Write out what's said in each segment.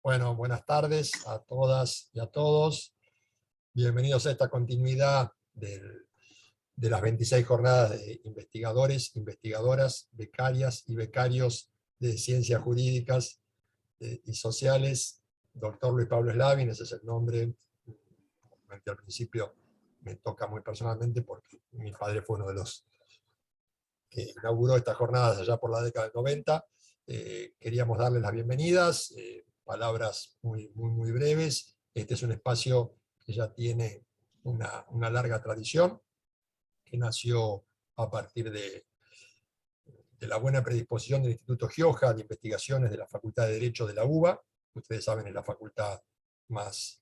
Bueno, buenas tardes a todas y a todos. Bienvenidos a esta continuidad de las 26 jornadas de investigadores, investigadoras, becarias y becarios de ciencias jurídicas y sociales. Doctor Luis Pablo Slavin, ese es el nombre. Al principio me toca muy personalmente porque mi padre fue uno de los que inauguró estas jornadas allá por la década del 90. Queríamos darles las bienvenidas, palabras muy breves. Este es un espacio que ya tiene una larga tradición, que nació a partir de la buena predisposición del Instituto Gioja de Investigaciones de la Facultad de Derecho de la UBA. Ustedes saben, es la facultad más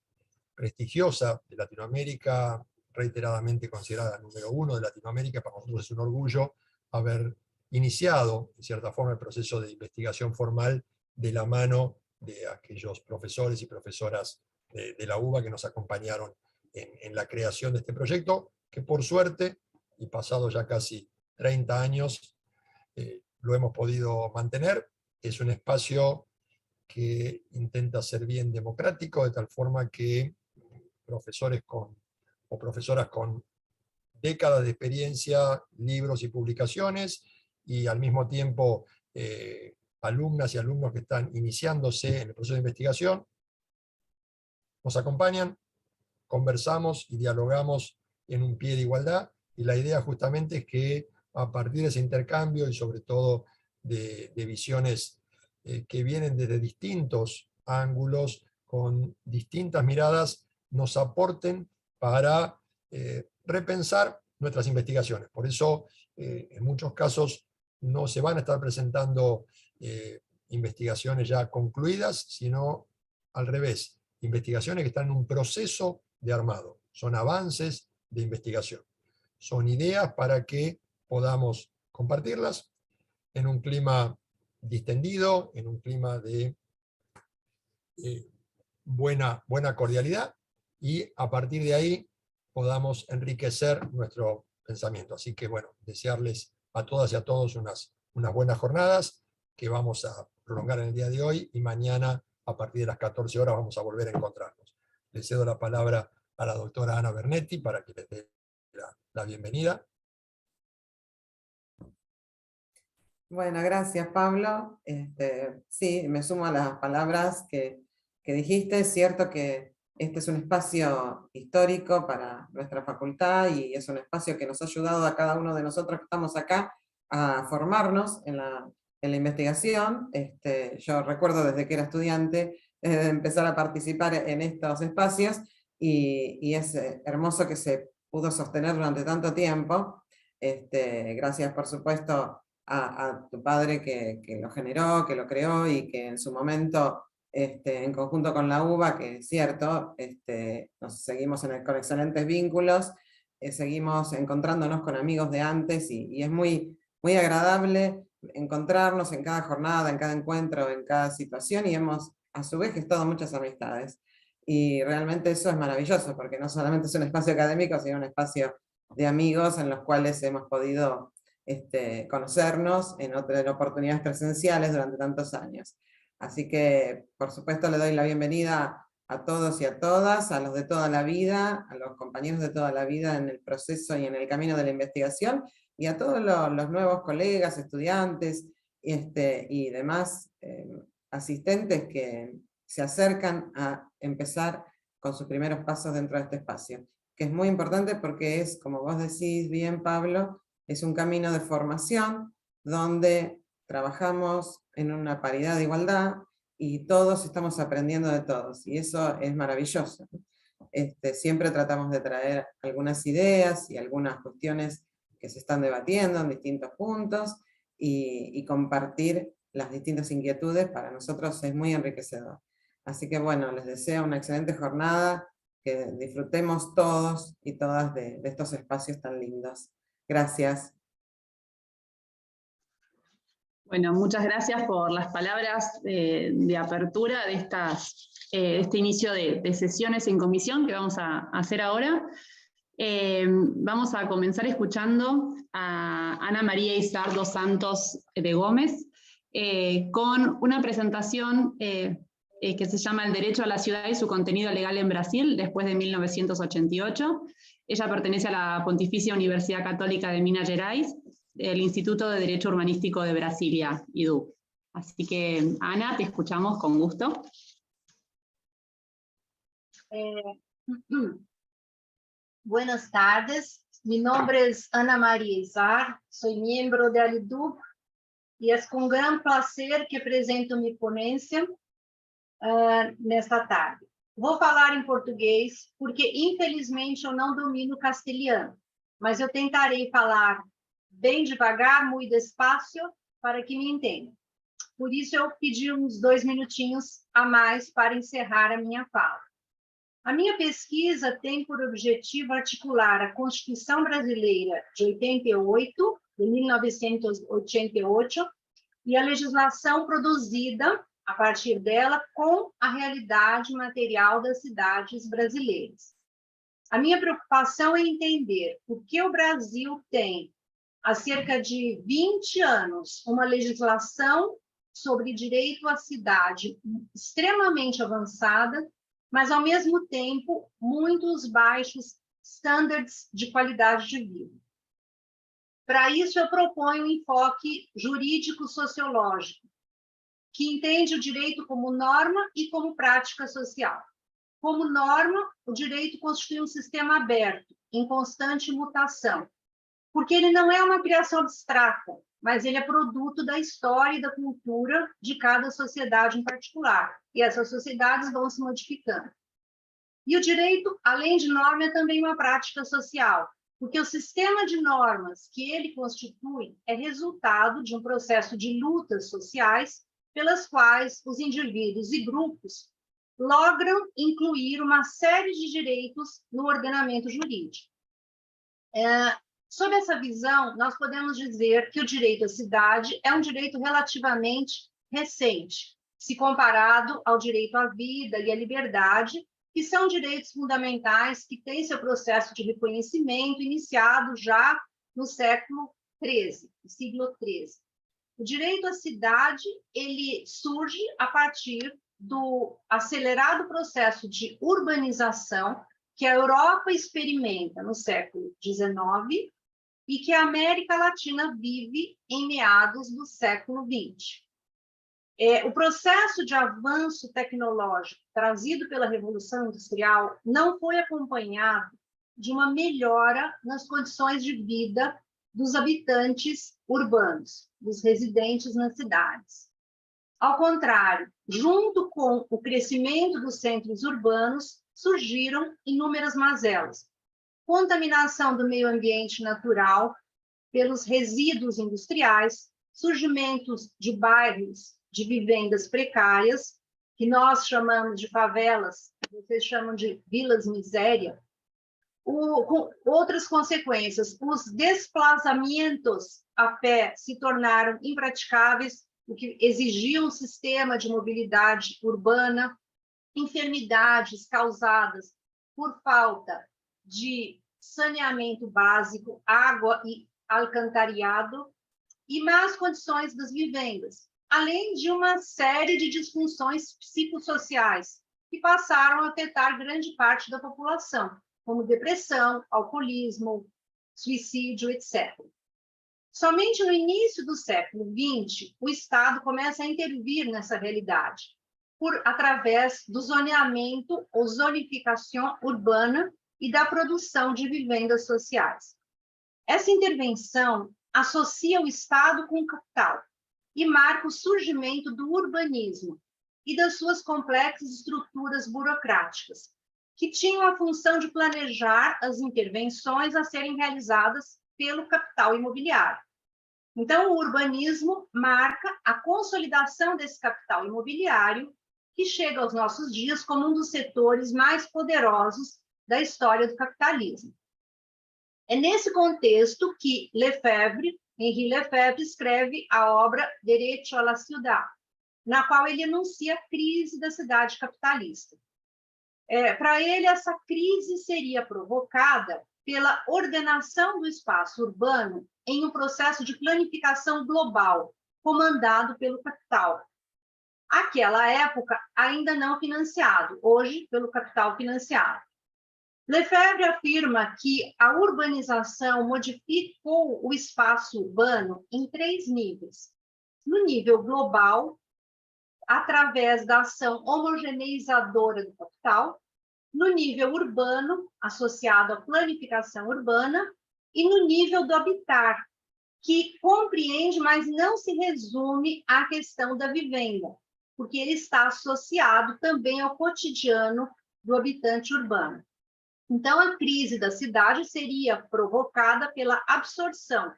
prestigiosa de Latinoamérica, reiteradamente considerada número 1 de Latinoamérica. Para nosotros es un orgullo haber iniciado, en cierta forma, el proceso de investigación formal de la mano de aquellos profesores y profesoras de la UBA que nos acompañaron en la creación de este proyecto, que por suerte, y pasado ya casi 30 años, lo hemos podido mantener. Es un espacio que intenta ser bien democrático, de tal forma que profesores o profesoras con décadas de experiencia, libros y publicaciones, y al mismo tiempo alumnas y alumnos que están iniciándose en el proceso de investigación, nos acompañan, conversamos y dialogamos en un pie de igualdad, y la idea justamente es que a partir de ese intercambio, y sobre todo de visiones que vienen desde distintos ángulos, con distintas miradas, nos aporten para repensar nuestras investigaciones. Por eso, en muchos casos, no se van a estar presentando investigaciones ya concluidas, sino al revés, investigaciones que están en un proceso de armado. Son avances de investigación. Son ideas para que podamos compartirlas en un clima distendido, en un clima de buena cordialidad, y a partir de ahí podamos enriquecer nuestro pensamiento. Así que bueno, desearles a todas y a todos unas buenas jornadas que vamos a prolongar en el día de hoy, y mañana a partir de las 14 horas vamos a volver a encontrarnos. Le cedo la palabra a la doctora Ana Bernetti para que les dé la bienvenida. Bueno, gracias Pablo. Sí, me sumo a las palabras que dijiste. Es cierto que este es un espacio histórico para nuestra facultad, y es un espacio que nos ha ayudado a cada uno de nosotros que estamos acá a formarnos en la investigación. Yo recuerdo desde que era estudiante empezar a participar en estos espacios, y es hermoso que se pudo sostener durante tanto tiempo. Gracias, por supuesto, a tu padre que lo generó, que lo creó, y que en su momento, en conjunto con la UBA, que es cierto, nos seguimos con excelentes vínculos, seguimos encontrándonos con amigos de antes, y es muy agradable encontrarnos en cada jornada, en cada encuentro, en cada situación, y hemos a su vez gestado muchas amistades. Y realmente eso es maravilloso, porque no solamente es un espacio académico, sino un espacio de amigos en los cuales hemos podido conocernos en oportunidades presenciales durante tantos años. Así que, por supuesto, le doy la bienvenida a todos y a todas, a los de toda la vida, a los compañeros de toda la vida en el proceso y en el camino de la investigación, y a todos los nuevos colegas, estudiantes y demás asistentes que se acercan a empezar con sus primeros pasos dentro de este espacio, que es muy importante porque es, como vos decís bien, Pablo, es un camino de formación donde trabajamos en una paridad de igualdad y todos estamos aprendiendo de todos, y eso es maravilloso. Siempre tratamos de traer algunas ideas y algunas cuestiones que se están debatiendo en distintos puntos, y compartir las distintas inquietudes para nosotros es muy enriquecedor. Así que bueno, les deseo una excelente jornada, que disfrutemos todos y todas de estos espacios tan lindos. Gracias. Bueno, muchas gracias por las palabras de apertura de este inicio de sesiones en comisión que vamos a hacer ahora. Vamos a comenzar escuchando a Ana María Izar dos Santos de Gómez con una presentación que se llama El derecho a la ciudad y su contenido legal en Brasil, después de 1988. Ella pertenece a la Pontificia Universidad Católica de Minas Gerais, el Instituto de Derecho Urbanístico de Brasilia, IDU. Así que, Ana, te escuchamos con gusto. Buenas tardes, mi nombre es Ana María Izar, soy miembro de ALIDUB e é com gran prazer que apresento minha ponência nesta tarde. Vou falar em português porque, infelizmente, eu não domino castelhano, mas eu tentarei falar bem devagar, muito despacio, para que me entendam. Por isso, eu pedi uns 2 minutinhos a mais para encerrar a minha fala. A minha pesquisa tem por objetivo articular a Constituição Brasileira de 88, de 1988, e a legislação produzida a partir dela com a realidade material das cidades brasileiras. A minha preocupação é entender por que o Brasil tem, há cerca de 20 anos, uma legislação sobre direito à cidade extremamente avançada, mas, ao mesmo tempo, muitos baixos estándares de qualidade de vida. Para isso, eu proponho um enfoque jurídico-sociológico, que entende o direito como norma e como prática social. Como norma, o direito constitui um sistema aberto, em constante mutação, porque ele não é uma criação abstrata, mas ele é produto da história e da cultura de cada sociedade em particular, e essas sociedades vão se modificando. E o direito, além de norma, é também uma prática social, porque o sistema de normas que ele constitui é resultado de um processo de lutas sociais pelas quais os indivíduos e grupos logram incluir uma série de direitos no ordenamento jurídico. Sob essa visão, nós podemos dizer que o direito à cidade é um direito relativamente recente, se comparado ao direito à vida e à liberdade, que são direitos fundamentais que têm seu processo de reconhecimento iniciado já no século XIII, siglo XIII. O direito à cidade, ele surge a partir do acelerado processo de urbanização que a Europa experimenta no século XIX e que a América Latina vive em meados do século XX. O processo de avanço tecnológico trazido pela Revolução Industrial não foi acompanhado de uma melhora nas condições de vida dos habitantes urbanos, dos residentes nas cidades. Ao contrário, junto com o crescimento dos centros urbanos, surgiram inúmeras mazelas. Contaminação do meio ambiente natural pelos resíduos industriais, surgimentos de bairros de vivendas precárias, que nós chamamos de favelas, vocês chamam de vilas miséria, com outras consequências. Os desplazamentos a pé se tornaram impraticáveis, o que exigia um sistema de mobilidade urbana, enfermidades causadas por falta de saneamento básico, água e alcantarillado, e más condições das vivendas, além de uma série de disfunções psicossociais que passaram a afetar grande parte da população, como depressão, alcoolismo, suicídio, etc. Somente no início do século XX, o Estado começa a intervir nessa realidade, através do zoneamento ou zonificação urbana e da produção de vivendas sociais. Essa intervenção associa o Estado com o capital e marca o surgimento do urbanismo e das suas complexas estruturas burocráticas, que tinham a função de planejar as intervenções a serem realizadas pelo capital imobiliário. Então, o urbanismo marca a consolidação desse capital imobiliário, que chega aos nossos dias como um dos setores mais poderosos da história do capitalismo. É nesse contexto que Henri Lefebvre escreve a obra Derecho a la Ciudad, na qual ele enuncia a crise da cidade capitalista. Para ele, essa crise seria provocada pela ordenação do espaço urbano em um processo de planificação global, comandado pelo capital. Àquela época, ainda não financiado, hoje pelo capital financiado. Lefebvre afirma que a urbanização modificou o espaço urbano em 3 níveis. No nível global, através da ação homogeneizadora do capital, no nível urbano, associado à planificação urbana, e no nível do habitar, que compreende, mas não se resume à questão da vivenda, porque ele está associado também ao cotidiano do habitante urbano. Então, a crise da cidade seria provocada pela absorção,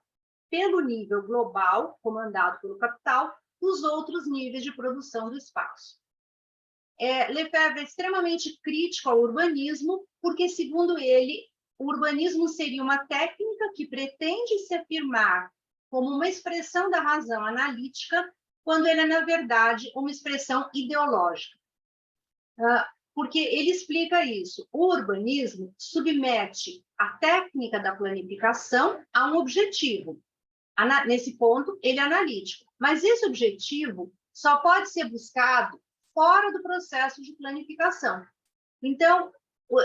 pelo nível global, comandado pelo capital, dos outros níveis de produção do espaço. Lefebvre é extremamente crítico ao urbanismo, porque, segundo ele, o urbanismo seria uma técnica que pretende se afirmar como uma expressão da razão analítica, quando ele é, na verdade, uma expressão ideológica. Porque ele explica isso. O urbanismo submete a técnica da planificação a um objetivo. Nesse ponto, ele é analítico. Mas esse objetivo só pode ser buscado fora do processo de planificação. Então,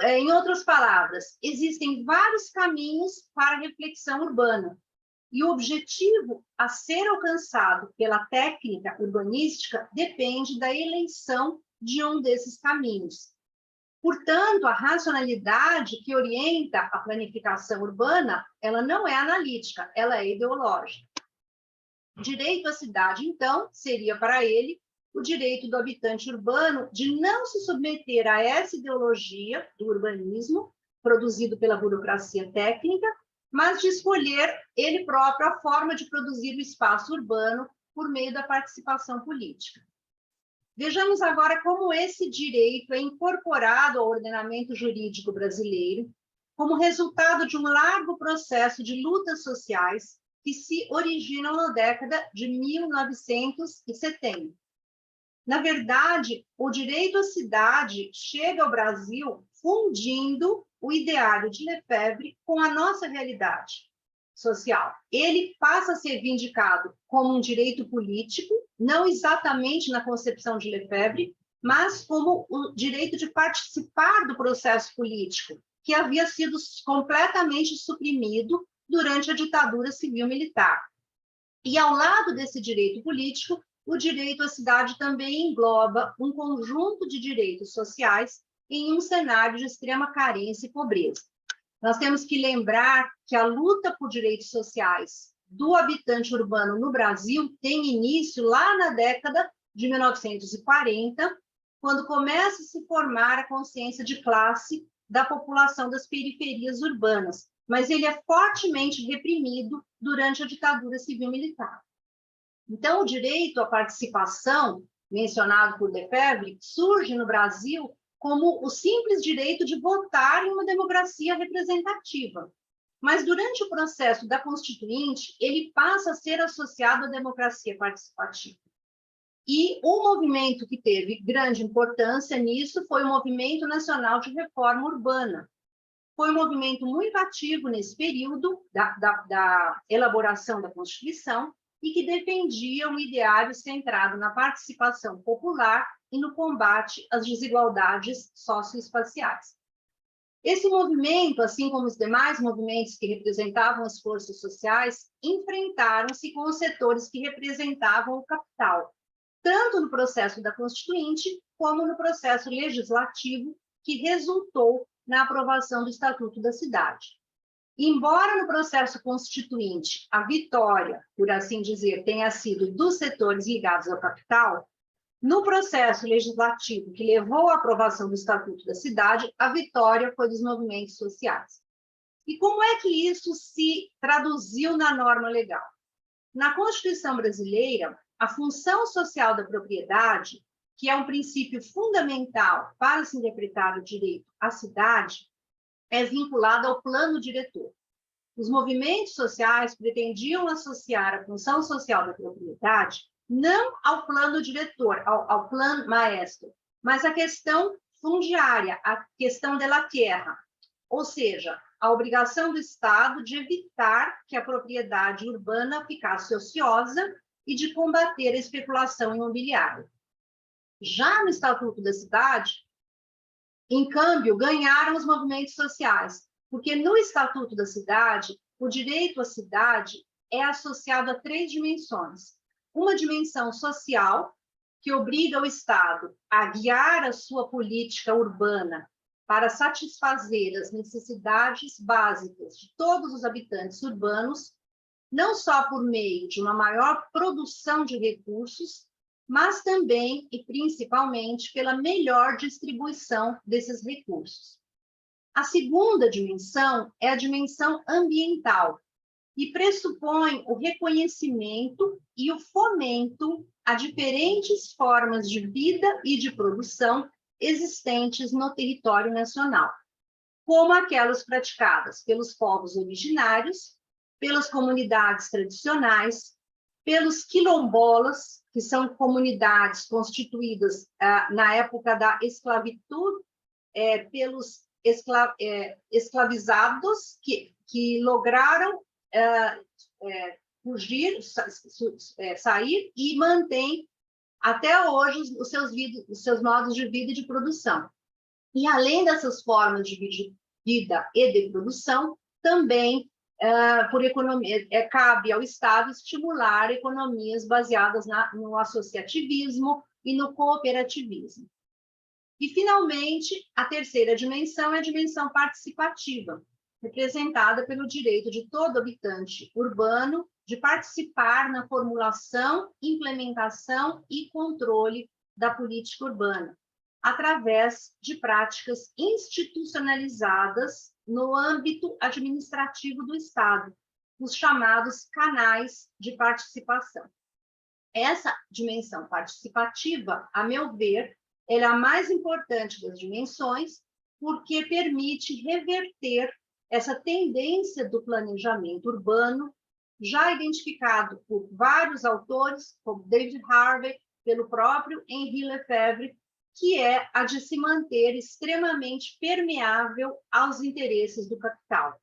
em outras palavras, existem vários caminhos para a reflexão urbana. E o objetivo a ser alcançado pela técnica urbanística depende da eleição de um desses caminhos. Portanto, a racionalidade que orienta a planificação urbana, ela não é analítica, ela é ideológica. Direito à cidade, então, seria para ele o direito do habitante urbano de não se submeter a essa ideologia do urbanismo, produzido pela burocracia técnica, mas de escolher ele próprio a forma de produzir o espaço urbano por meio da participação política. Vejamos agora como esse direito é incorporado ao ordenamento jurídico brasileiro, como resultado de um largo processo de lutas sociais que se originam na década de 1970. Na verdade, o direito à cidade chega ao Brasil fundindo o ideário de Lefebvre com a nossa realidade social. Ele passa a ser vindicado como um direito político, não exatamente na concepção de Lefebvre, mas como o direito de participar do processo político, que havia sido completamente suprimido durante a ditadura civil-militar. E, ao lado desse direito político, o direito à cidade também engloba um conjunto de direitos sociais em um cenário de extrema carência e pobreza. Nós temos que lembrar que a luta por direitos sociais do habitante urbano no Brasil tem início lá na década de 1940, quando começa a se formar a consciência de classe da população das periferias urbanas, mas ele é fortemente reprimido durante a ditadura civil-militar. Então, o direito à participação, mencionado por Lefebvre, surge no Brasil como o simples direito de votar em uma democracia representativa. Mas, durante o processo da Constituinte, ele passa a ser associado à democracia participativa. E o movimento que teve grande importância nisso foi o Movimento Nacional de Reforma Urbana. Foi um movimento muito ativo nesse período da elaboração da Constituição e que defendia um ideário centrado na participação popular e no combate às desigualdades socioespaciais. Esse movimento, assim como os demais movimentos que representavam as forças sociais, enfrentaram-se com os setores que representavam o capital, tanto no processo da Constituinte, como no processo legislativo que resultou na aprovação do Estatuto da Cidade. Embora no processo constituinte a vitória, por assim dizer, tenha sido dos setores ligados ao capital, no processo legislativo que levou à aprovação do Estatuto da Cidade, a vitória foi dos movimentos sociais. E como é que isso se traduziu na norma legal? Na Constituição brasileira, a função social da propriedade, que é um princípio fundamental para se interpretar o direito à cidade, é vinculada ao plano diretor. Os movimentos sociais pretendiam associar a função social da propriedade não ao plano diretor, ao plano maestro, mas à questão fundiária, à questão da terra, ou seja, a obrigação do Estado de evitar que a propriedade urbana ficasse ociosa e de combater a especulação imobiliária. Já no Estatuto da Cidade, em câmbio, ganharam os movimentos sociais, porque no Estatuto da Cidade, o direito à cidade é associado a 3 dimensões. Uma dimensão social, que obriga o Estado a guiar a sua política urbana para satisfazer as necessidades básicas de todos os habitantes urbanos, não só por meio de uma maior produção de recursos, mas também e principalmente pela melhor distribuição desses recursos. A segunda dimensão é a dimensão ambiental, e pressupõe o reconhecimento e o fomento a diferentes formas de vida e de produção existentes no território nacional, como aquelas praticadas pelos povos originários, pelas comunidades tradicionais, pelos quilombolas, que são comunidades constituídas na época da esclavitud, pelos escravizados que lograram fugir, sair e mantém até hoje os seus modos de vida e de produção. E além dessas formas de vida e de produção, também por economia, cabe ao Estado estimular economias baseadas no associativismo e no cooperativismo. E, finalmente, a terceira dimensão é a dimensão participativa, representada pelo direito de todo habitante urbano de participar na formulação, implementação e controle da política urbana, através de práticas institucionalizadas no âmbito administrativo do Estado, os chamados canais de participação. Essa dimensão participativa, a meu ver, ela é a mais importante das dimensões, porque permite reverter essa tendência do planejamento urbano, já identificado por vários autores, como David Harvey, pelo próprio Henri Lefebvre, que é a de se manter extremamente permeável aos interesses do capital.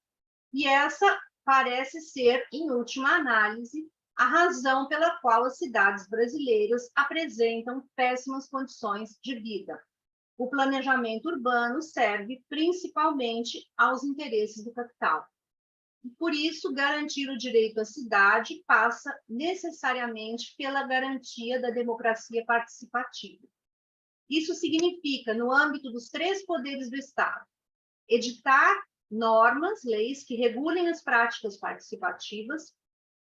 E essa parece ser, em última análise, a razão pela qual as cidades brasileiras apresentam péssimas condições de vida. O planejamento urbano serve principalmente aos interesses do capital. E, por isso, garantir o direito à cidade passa necessariamente pela garantia da democracia participativa. Isso significa, no âmbito dos 3 poderes do Estado, editar normas, leis que regulem as práticas participativas,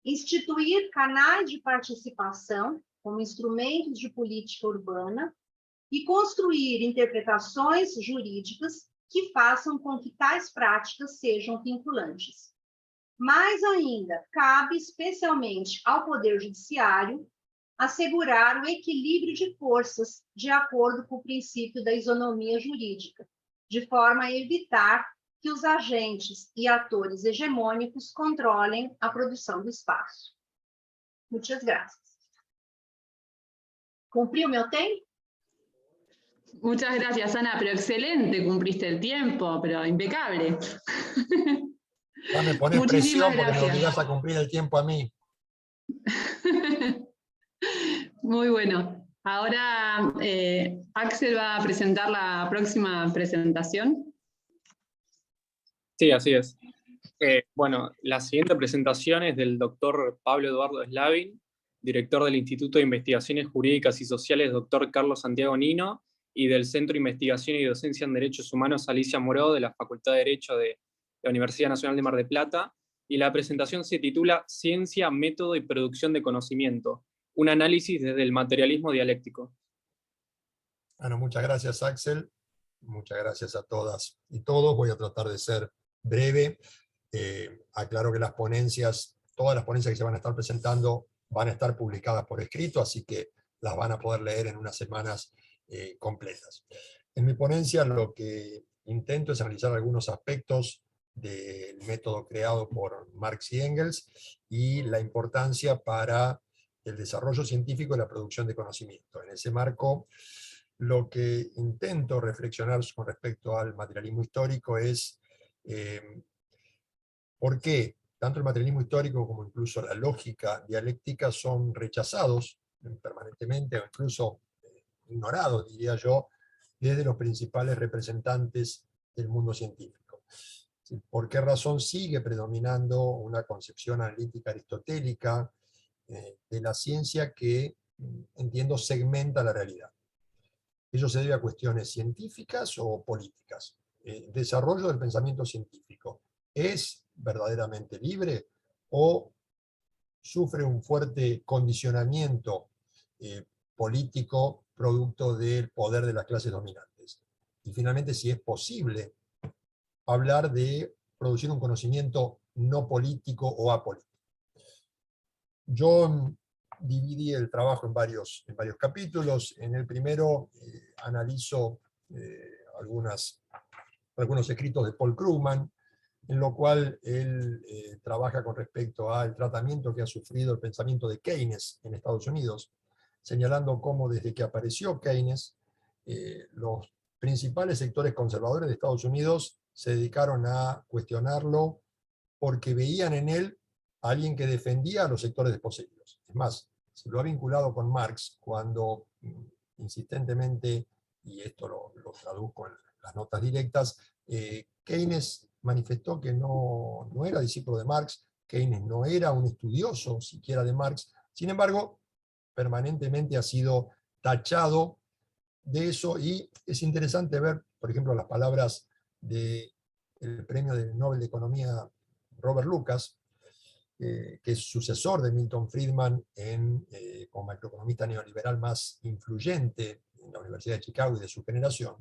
instituir canais de participação como instrumentos de política urbana e construir interpretações jurídicas que façam com que tais práticas sejam vinculantes. Mais ainda, cabe especialmente ao Poder Judiciário assegurar o equilíbrio de forças de acordo com o princípio da isonomia jurídica, de forma a evitar que os agentes e atores hegemônicos controlem a produção do espaço. Muitas graças. ¿Cumprí o meu tempo? Muchas gracias, Ana, pero excelente, cumpliste el tiempo, pero impecable. Ya me pones presión porque me obligás a cumplir el tiempo a mí. Muy bueno. Ahora Axel va a presentar la próxima presentación. Sí, así es. Bueno, la siguiente presentación es del doctor Pablo Eduardo Slavin, director del Instituto de Investigaciones Jurídicas y Sociales, doctor Carlos Santiago Nino, y del Centro de Investigación y Docencia en Derechos Humanos Alicia Moró, de la Facultad de Derecho de la Universidad Nacional de Mar del Plata, y la presentación se titula Ciencia, Método y Producción de Conocimiento, un análisis desde el materialismo dialéctico. Bueno, muchas gracias, Axel. Muchas gracias a todas y todos. Voy a tratar de ser breve. Aclaro que las ponencias, todas las ponencias que se van a estar presentando van a estar publicadas por escrito, así que las van a poder leer en unas semanas completas. En mi ponencia lo que intento es analizar algunos aspectos del método creado por Marx y Engels y la importancia para el desarrollo científico y la producción de conocimiento. En ese marco, lo que intento reflexionar con respecto al materialismo histórico es por qué tanto el materialismo histórico como incluso la lógica dialéctica son rechazados permanentemente, o incluso ignorados, diría yo, desde los principales representantes del mundo científico. ¿Por qué razón sigue predominando una concepción analítica aristotélica de la ciencia que, entiendo, segmenta la realidad? ¿Ello se debe a cuestiones científicas o políticas? ¿El desarrollo del pensamiento científico es verdaderamente libre o sufre un fuerte condicionamiento político producto del poder de las clases dominantes? Y finalmente, si es posible hablar de producir un conocimiento no político o apolítico. Yo dividí el trabajo en varios capítulos. En el primero analizo algunos escritos de Paul Krugman, en lo cual él trabaja con respecto al tratamiento que ha sufrido el pensamiento de Keynes en Estados Unidos, señalando cómo desde que apareció Keynes, los principales sectores conservadores de Estados Unidos se dedicaron a cuestionarlo porque veían en él a alguien que defendía a los sectores desposeídos. Es más, se lo ha vinculado con Marx cuando insistentemente, y esto lo traduzco en las notas directas, Keynes manifestó que no era discípulo de Marx, Keynes no era un estudioso siquiera de Marx, sin embargo, permanentemente ha sido tachado de eso, y es interesante ver, por ejemplo, las palabras del premio del Nobel de Economía Robert Lucas, que es sucesor de Milton Friedman como macroeconomista neoliberal más influyente en la Universidad de Chicago y de su generación,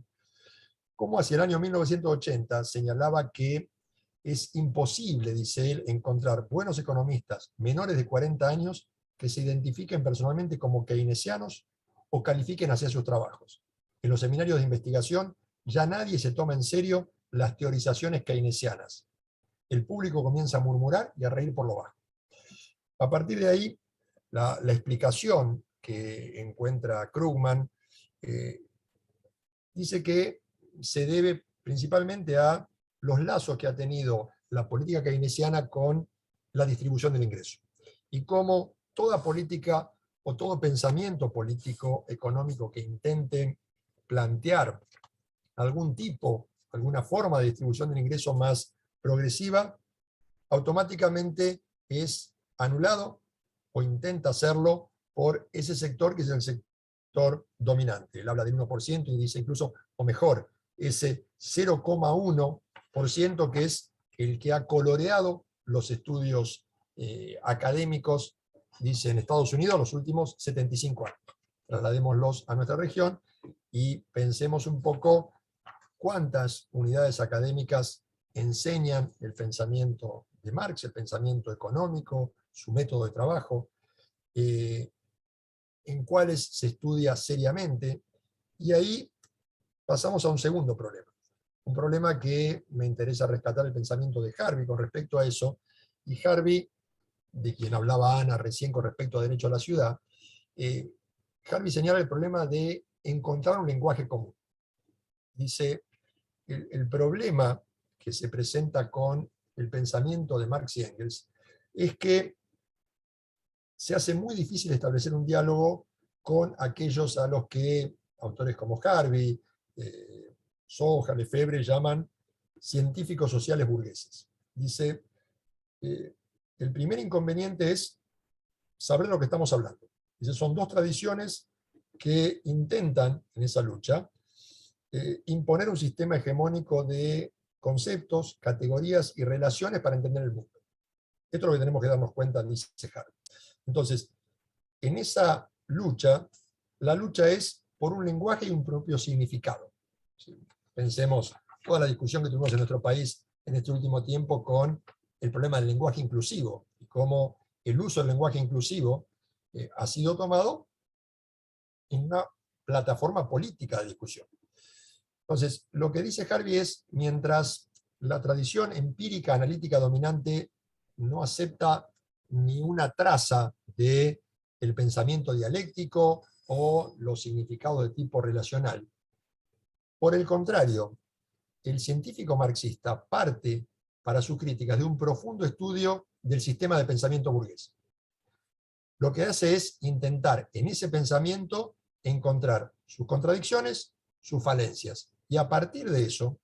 como hacia el año 1980 señalaba que es imposible, dice él, encontrar buenos economistas menores de 40 años que se identifiquen personalmente como keynesianos o califiquen hacia sus trabajos. En los seminarios de investigación ya nadie se toma en serio las teorizaciones keynesianas. El público comienza a murmurar y a reír por lo bajo. A partir de ahí, la explicación que encuentra Krugman dice que se debe principalmente a los lazos que ha tenido la política keynesiana con la distribución del ingreso. Y cómo toda política o todo pensamiento político económico que intente plantear algún tipo, alguna forma de distribución del ingreso más progresiva, automáticamente es anulado o intenta hacerlo por ese sector que es el sector dominante. Él habla del 1% y dice incluso, o mejor, ese 0,1% que es el que ha coloreado los estudios académicos, dice, en Estados Unidos los últimos 75 años. Trasladémoslos a nuestra región y pensemos un poco cuántas unidades académicas enseñan el pensamiento de Marx, el pensamiento económico, su método de trabajo, en cuáles se estudia seriamente, y ahí pasamos a un segundo problema. Un problema que me interesa rescatar el pensamiento de Harvey con respecto a eso, y Harvey, de quien hablaba Ana recién con respecto a derecho a la ciudad, Harvey señala el problema de encontrar un lenguaje común. Dice, el problema que se presenta con el pensamiento de Marx y Engels es que se hace muy difícil establecer un diálogo con aquellos a los que autores como Harvey, Soja, Lefebvre llaman científicos sociales burgueses. Dice, el primer inconveniente es saber lo que estamos hablando. Dice, son dos tradiciones que intentan, en esa lucha, imponer un sistema hegemónico de conceptos, categorías y relaciones para entender el mundo. Esto es lo que tenemos que darnos cuenta, dice Harvey. Entonces, en esa lucha, la lucha es por un lenguaje y un propio significado. ¿Sí? Pensemos toda la discusión que tuvimos en nuestro país en este último tiempo con el problema del lenguaje inclusivo, y cómo el uso del lenguaje inclusivo ha sido tomado en una plataforma política de discusión. Entonces, lo que dice Harvey es, mientras la tradición empírica analítica dominante no acepta ni una traza del pensamiento dialéctico o los significados de tipo relacional, por el contrario, el científico marxista parte para sus críticas de un profundo estudio del sistema de pensamiento burgués. Lo que hace es intentar en ese pensamiento encontrar sus contradicciones, sus falencias, y a partir de eso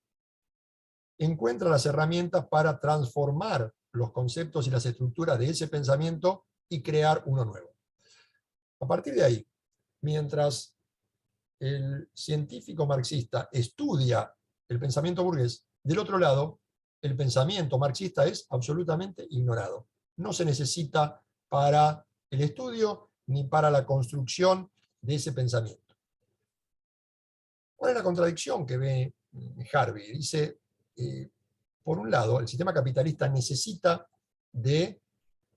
encuentra las herramientas para transformar los conceptos y las estructuras de ese pensamiento y crear uno nuevo. A partir de ahí, mientras el científico marxista estudia el pensamiento burgués, del otro lado, el pensamiento marxista es absolutamente ignorado. No se necesita para el estudio ni para la construcción de ese pensamiento. ¿Cuál es la contradicción que ve Harvey? Dice, por un lado, el sistema capitalista necesita del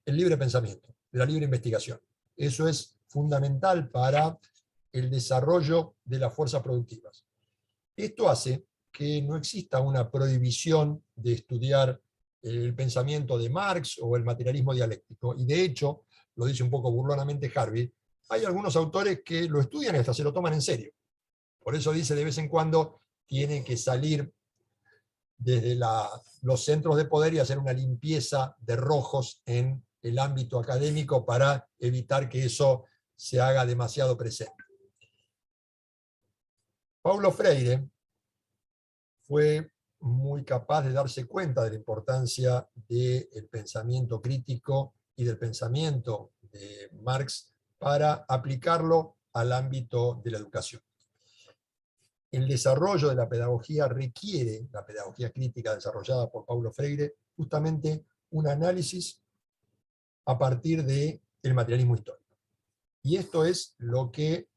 libre pensamiento, de la libre investigación. Eso es fundamental para el desarrollo de las fuerzas productivas. Esto hace que no exista una prohibición de estudiar el pensamiento de Marx o el materialismo dialéctico, y de hecho, lo dice un poco burlonamente Harvey, hay algunos autores que lo estudian y hasta se lo toman en serio. Por eso dice, de vez en cuando tiene que salir desde los centros de poder y hacer una limpieza de rojos en el ámbito académico para evitar que eso se haga demasiado presente. Paulo Freire fue muy capaz de darse cuenta de la importancia del pensamiento crítico y del pensamiento de Marx para aplicarlo al ámbito de la educación. El desarrollo de la pedagogía requiere, la pedagogía crítica desarrollada por Paulo Freire, justamente un análisis a partir del materialismo histórico. Y esto es lo que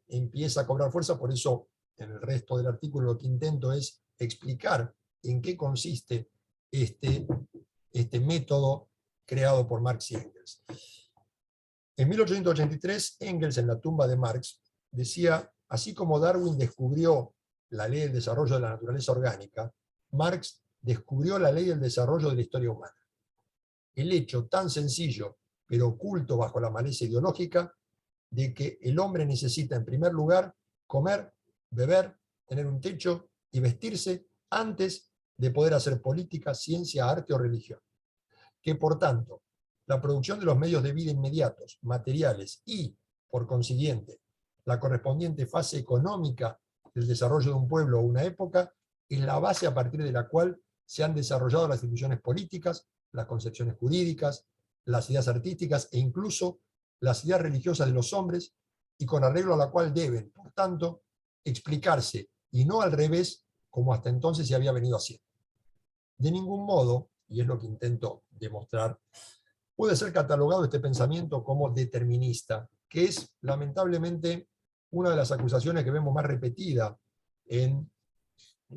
empieza a cobrar fuerza, por eso en el resto del artículo lo que intento es explicar en qué consiste este método creado por Marx y Engels. En 1883, Engels, en la tumba de Marx, decía, así como Darwin descubrió la ley del desarrollo de la naturaleza orgánica, Marx descubrió la ley del desarrollo de la historia humana. El hecho tan sencillo, pero oculto bajo la maleza ideológica, de que el hombre necesita en primer lugar comer, beber, tener un techo y vestirse antes de poder hacer política, ciencia, arte o religión. Que por tanto, la producción de los medios de vida inmediatos, materiales y, por consiguiente, la correspondiente fase económica del desarrollo de un pueblo o una época, es la base a partir de la cual se han desarrollado las instituciones políticas, las concepciones jurídicas, las ideas artísticas e incluso las ideas religiosas de los hombres, y con arreglo a la cual deben, por tanto, explicarse, y no al revés, como hasta entonces se había venido haciendo. De ningún modo, y es lo que intento demostrar, puede ser catalogado este pensamiento como determinista, que es, lamentablemente, una de las acusaciones que vemos más repetida en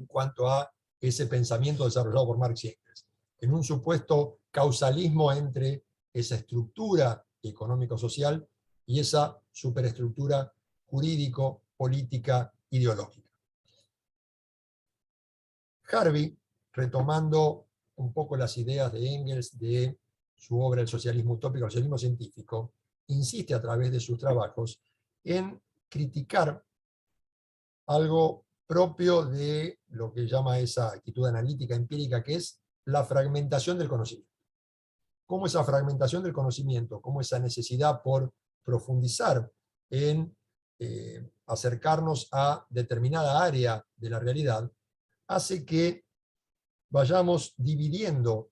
cuanto a ese pensamiento desarrollado por Marx y Engels, en un supuesto causalismo entre esa estructura económico-social y esa superestructura jurídico-política ideológica. Harvey, retomando un poco las ideas de Engels de su obra El socialismo utópico, el socialismo científico, insiste a través de sus trabajos en criticar algo propio de lo que llama esa actitud analítica empírica, que es la fragmentación del conocimiento. Cómo esa fragmentación del conocimiento, cómo esa necesidad por profundizar en acercarnos a determinada área de la realidad, hace que vayamos dividiendo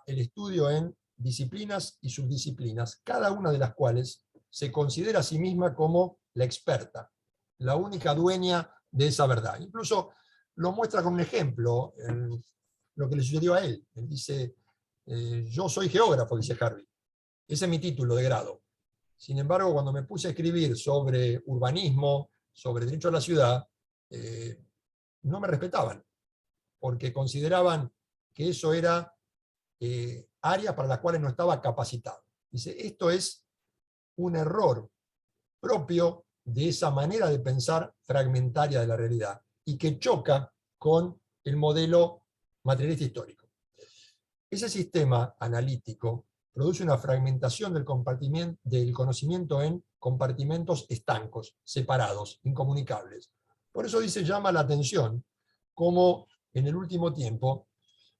el estudio en disciplinas y subdisciplinas, cada una de las cuales se considera a sí misma como la experta, la única dueña de esa verdad. Incluso lo muestra con un ejemplo, en lo que le sucedió a él. Él dice, yo soy geógrafo, dice Harvey, ese es mi título de grado. Sin embargo, cuando me puse a escribir sobre urbanismo, sobre derecho a la ciudad, no me respetaban, porque consideraban que eso era áreas para las cuales no estaba capacitado. Dice, esto es un error propio de esa manera de pensar fragmentaria de la realidad y que choca con el modelo materialista histórico. Ese sistema analítico produce una fragmentación del conocimiento en compartimentos estancos, separados, incomunicables. Por eso dice, llama la atención cómo en el último tiempo,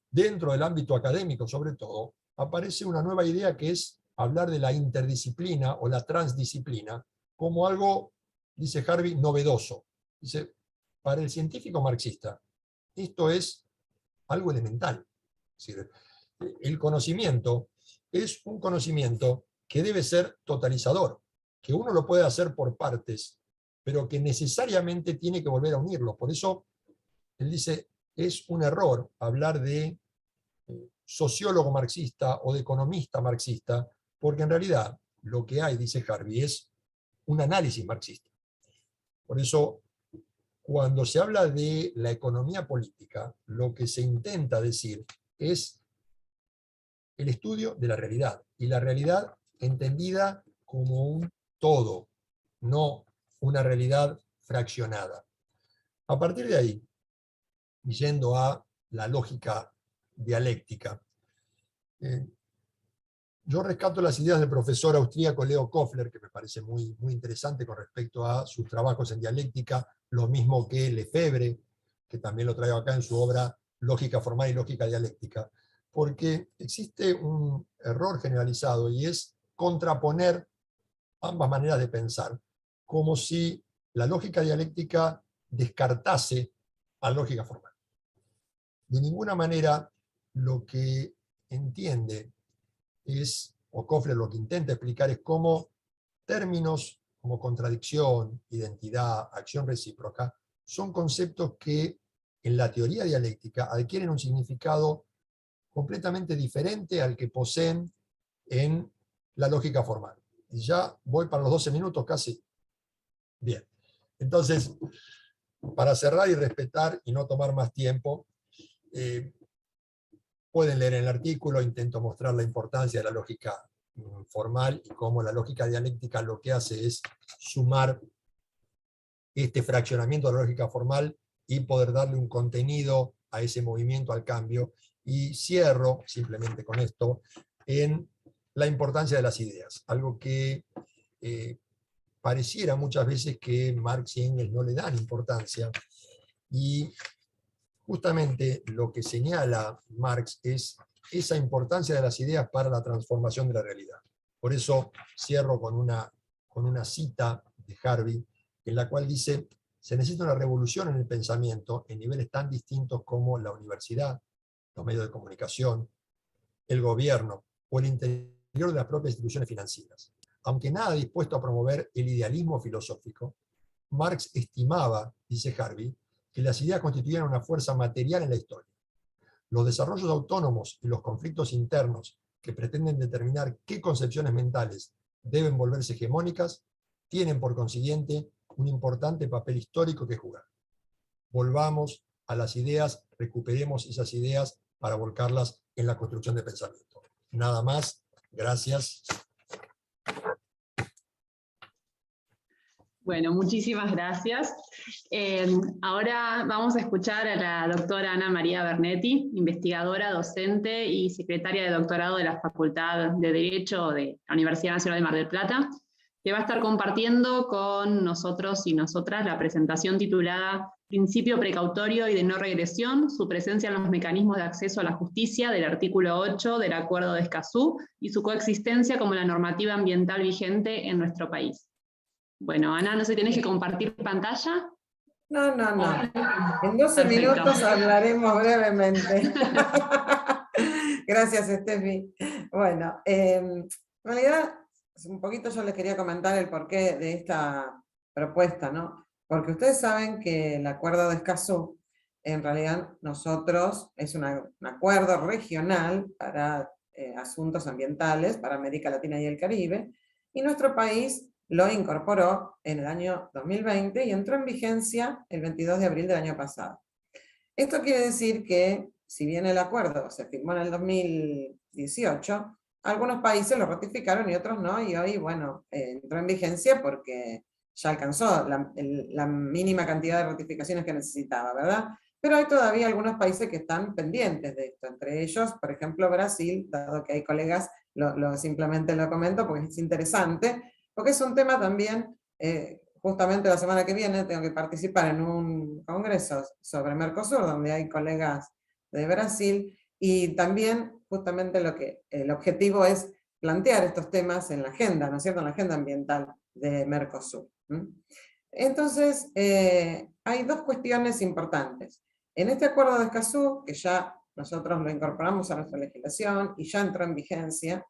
dentro del ámbito académico sobre todo, aparece una nueva idea que es hablar de la interdisciplina o la transdisciplina como algo, dice Harvey, novedoso. Dice, para el científico marxista, esto es algo elemental. Es decir, el conocimiento es un conocimiento que debe ser totalizador, que uno lo puede hacer por partes, pero que necesariamente tiene que volver a unirlos. Por eso, él dice, es un error hablar de sociólogo marxista o de economista marxista, porque en realidad lo que hay, dice Harvey, es un análisis marxista. Por eso, cuando se habla de la economía política, lo que se intenta decir es el estudio de la realidad, y la realidad entendida como un todo, no una realidad fraccionada. A partir de ahí, yendo a la lógica dialéctica, yo rescato las ideas del profesor austríaco Leo Koffler, que me parece muy, muy interesante con respecto a sus trabajos en dialéctica, lo mismo que Lefebvre, que también lo traigo acá en su obra Lógica Formal y Lógica Dialéctica, porque existe un error generalizado y es contraponer ambas maneras de pensar, como si la lógica dialéctica descartase a la lógica formal. De ninguna manera lo que entiende es, o Koffler lo que intenta explicar es cómo términos como contradicción, identidad, acción recíproca, son conceptos que en la teoría dialéctica adquieren un significado completamente diferente al que poseen en la lógica formal. Y ya voy para los 12 minutos casi. Bien. Entonces, para cerrar y respetar y no tomar más tiempo, pueden leer en el artículo, intento mostrar la importancia de la lógica formal y cómo la lógica dialéctica lo que hace es sumar este fraccionamiento de la lógica formal y poder darle un contenido a ese movimiento, al cambio. Y cierro simplemente con esto en la importancia de las ideas, algo que pareciera muchas veces que Marx y Engels no le dan importancia, y justamente lo que señala Marx es esa importancia de las ideas para la transformación de la realidad. Por eso cierro con una cita de Harvey, en la cual dice: se necesita una revolución en el pensamiento en niveles tan distintos como la universidad, los medios de comunicación, el gobierno o el interior de las propias instituciones financieras. Aunque nada dispuesto a promover el idealismo filosófico, Marx estimaba, dice Harvey, que las ideas constituían una fuerza material en la historia. Los desarrollos autónomos y los conflictos internos que pretenden determinar qué concepciones mentales deben volverse hegemónicas tienen por consiguiente un importante papel histórico que jugar. Volvamos a las ideas, recuperemos esas ideas para volcarlas en la construcción de pensamiento. Nada más, gracias. Bueno, muchísimas gracias. Ahora vamos a escuchar a la doctora Ana María Bernetti, investigadora, docente y secretaria de doctorado de la Facultad de Derecho de la Universidad Nacional de Mar del Plata, que va a estar compartiendo con nosotros y nosotras la presentación titulada Principio precautorio y de no regresión, su presencia en los mecanismos de acceso a la justicia del artículo 8 del Acuerdo de Escazú y su coexistencia como la normativa ambiental vigente en nuestro país. Bueno, Ana, no sé, ¿tienes que compartir pantalla? No. En 12 minutos hablaremos brevemente. Gracias, Estefi. Bueno, en realidad, un poquito yo les quería comentar el porqué de esta propuesta, ¿no? Porque ustedes saben que el Acuerdo de Escazú, en realidad nosotros, es un acuerdo regional para asuntos ambientales para América Latina y el Caribe, y nuestro país lo incorporó en el año 2020 y entró en vigencia el 22 de abril del año pasado. Esto quiere decir que, si bien el acuerdo se firmó en el 2018, algunos países lo ratificaron y otros no, y hoy, bueno, entró en vigencia porque ya alcanzó la mínima cantidad de ratificaciones que necesitaba, ¿verdad? Pero hay todavía algunos países que están pendientes de esto, entre ellos, por ejemplo, Brasil, dado que hay colegas, simplemente lo comento porque es interesante, porque es un tema también, justamente la semana que viene tengo que participar en un congreso sobre Mercosur, donde hay colegas de Brasil, y también justamente el objetivo es plantear estos temas en la agenda, ¿no es cierto?, en la agenda ambiental de Mercosur. Entonces, hay dos cuestiones importantes. En este acuerdo de Escazú, que ya nosotros lo incorporamos a nuestra legislación y ya entró en vigencia,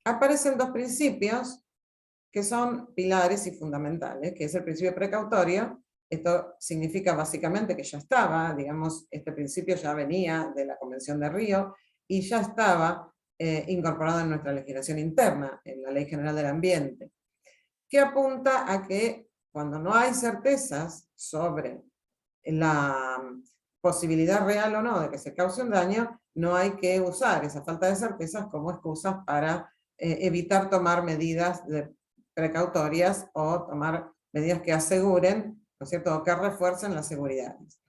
aparecen dos principios que son pilares y fundamentales, que es el principio precautorio. Esto significa básicamente que ya estaba, digamos, este principio ya venía de la Convención de Río y ya estaba incorporado en nuestra legislación interna, en la Ley General del Ambiente, que apunta a que cuando no hay certezas sobre la posibilidad real o no de que se cause un daño, no hay que usar esa falta de certezas como excusas para evitar tomar medidas precautorias o tomar medidas que aseguren, ¿no es cierto?, o que refuercen las seguridades.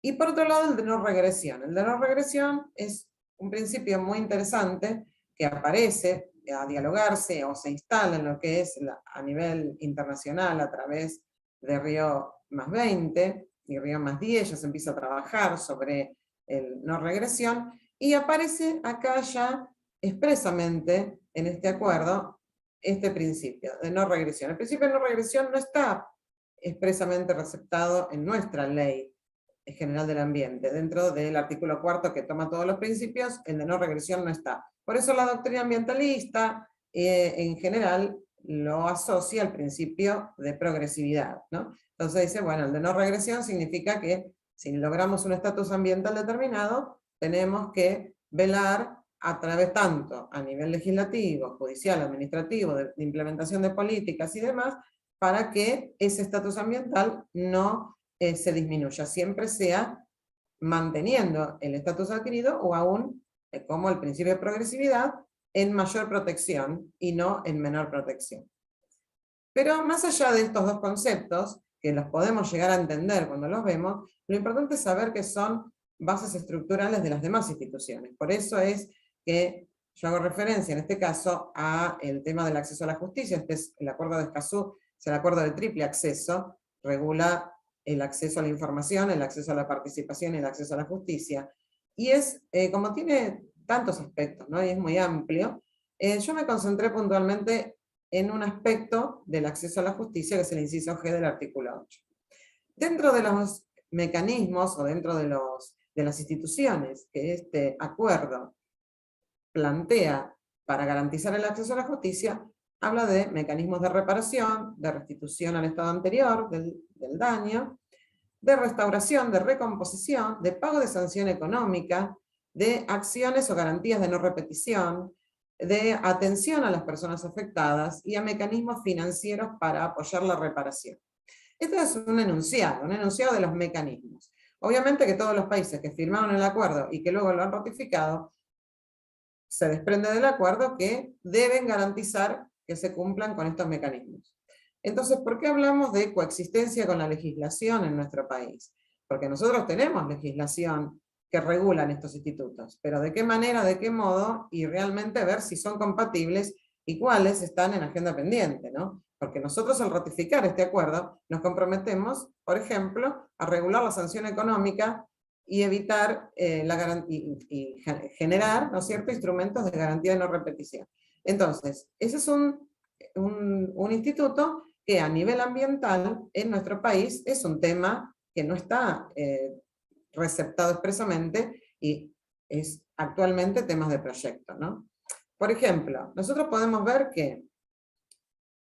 Y por otro lado, el de no regresión. El de no regresión es un principio muy interesante que aparece a dialogarse o se instala en lo que es a nivel internacional a través de Río +20 y Río +10, ya se empieza a trabajar sobre el no regresión, y aparece acá ya expresamente en este acuerdo este principio de no regresión. El principio de no regresión no está expresamente receptado en nuestra ley general del ambiente. Dentro del artículo 4 que toma todos los principios, el de no regresión no está. Por eso la doctrina ambientalista en general lo asocia al principio de progresividad, ¿no? Entonces dice, bueno, el de no regresión significa que si logramos un estatus ambiental determinado, tenemos que velar a través tanto a nivel legislativo, judicial, administrativo, de implementación de políticas y demás, para que ese estatus ambiental no se disminuya, siempre sea manteniendo el estatus adquirido o aún, como el principio de progresividad, en mayor protección y no en menor protección. Pero más allá de estos dos conceptos, que los podemos llegar a entender cuando los vemos, lo importante es saber que son bases estructurales de las demás instituciones. Por eso es que yo hago referencia en este caso al tema del acceso a la justicia. Este es el acuerdo de Escazú, es el acuerdo de triple acceso, regula el acceso a la información, el acceso a la participación y el acceso a la justicia. Y es, como tiene tantos aspectos, ¿no?, y es muy amplio, yo me concentré puntualmente en un aspecto del acceso a la justicia, que es el inciso G del artículo 8. Dentro de los mecanismos, o dentro de las instituciones que este acuerdo plantea para garantizar el acceso a la justicia, habla de mecanismos de reparación, de restitución al estado anterior del daño, de restauración, de recomposición, de pago de sanción económica, de acciones o garantías de no repetición, de atención a las personas afectadas y a mecanismos financieros para apoyar la reparación. Esto es un enunciado de los mecanismos. Obviamente que todos los países que firmaron el acuerdo y que luego lo han ratificado, se desprende del acuerdo que deben garantizar que se cumplan con estos mecanismos. Entonces, ¿por qué hablamos de coexistencia con la legislación en nuestro país? Porque nosotros tenemos legislación que regulan estos institutos, pero de qué manera, de qué modo, y realmente ver si son compatibles y cuáles están en agenda pendiente, ¿no? Porque nosotros al ratificar este acuerdo nos comprometemos, por ejemplo, a regular la sanción económica y evitar y generar, ¿no es cierto?, instrumentos de garantía de no repetición. Entonces, ese es un instituto que a nivel ambiental en nuestro país es un tema que no está receptado expresamente y es actualmente temas de proyecto, ¿no? Por ejemplo, nosotros podemos ver que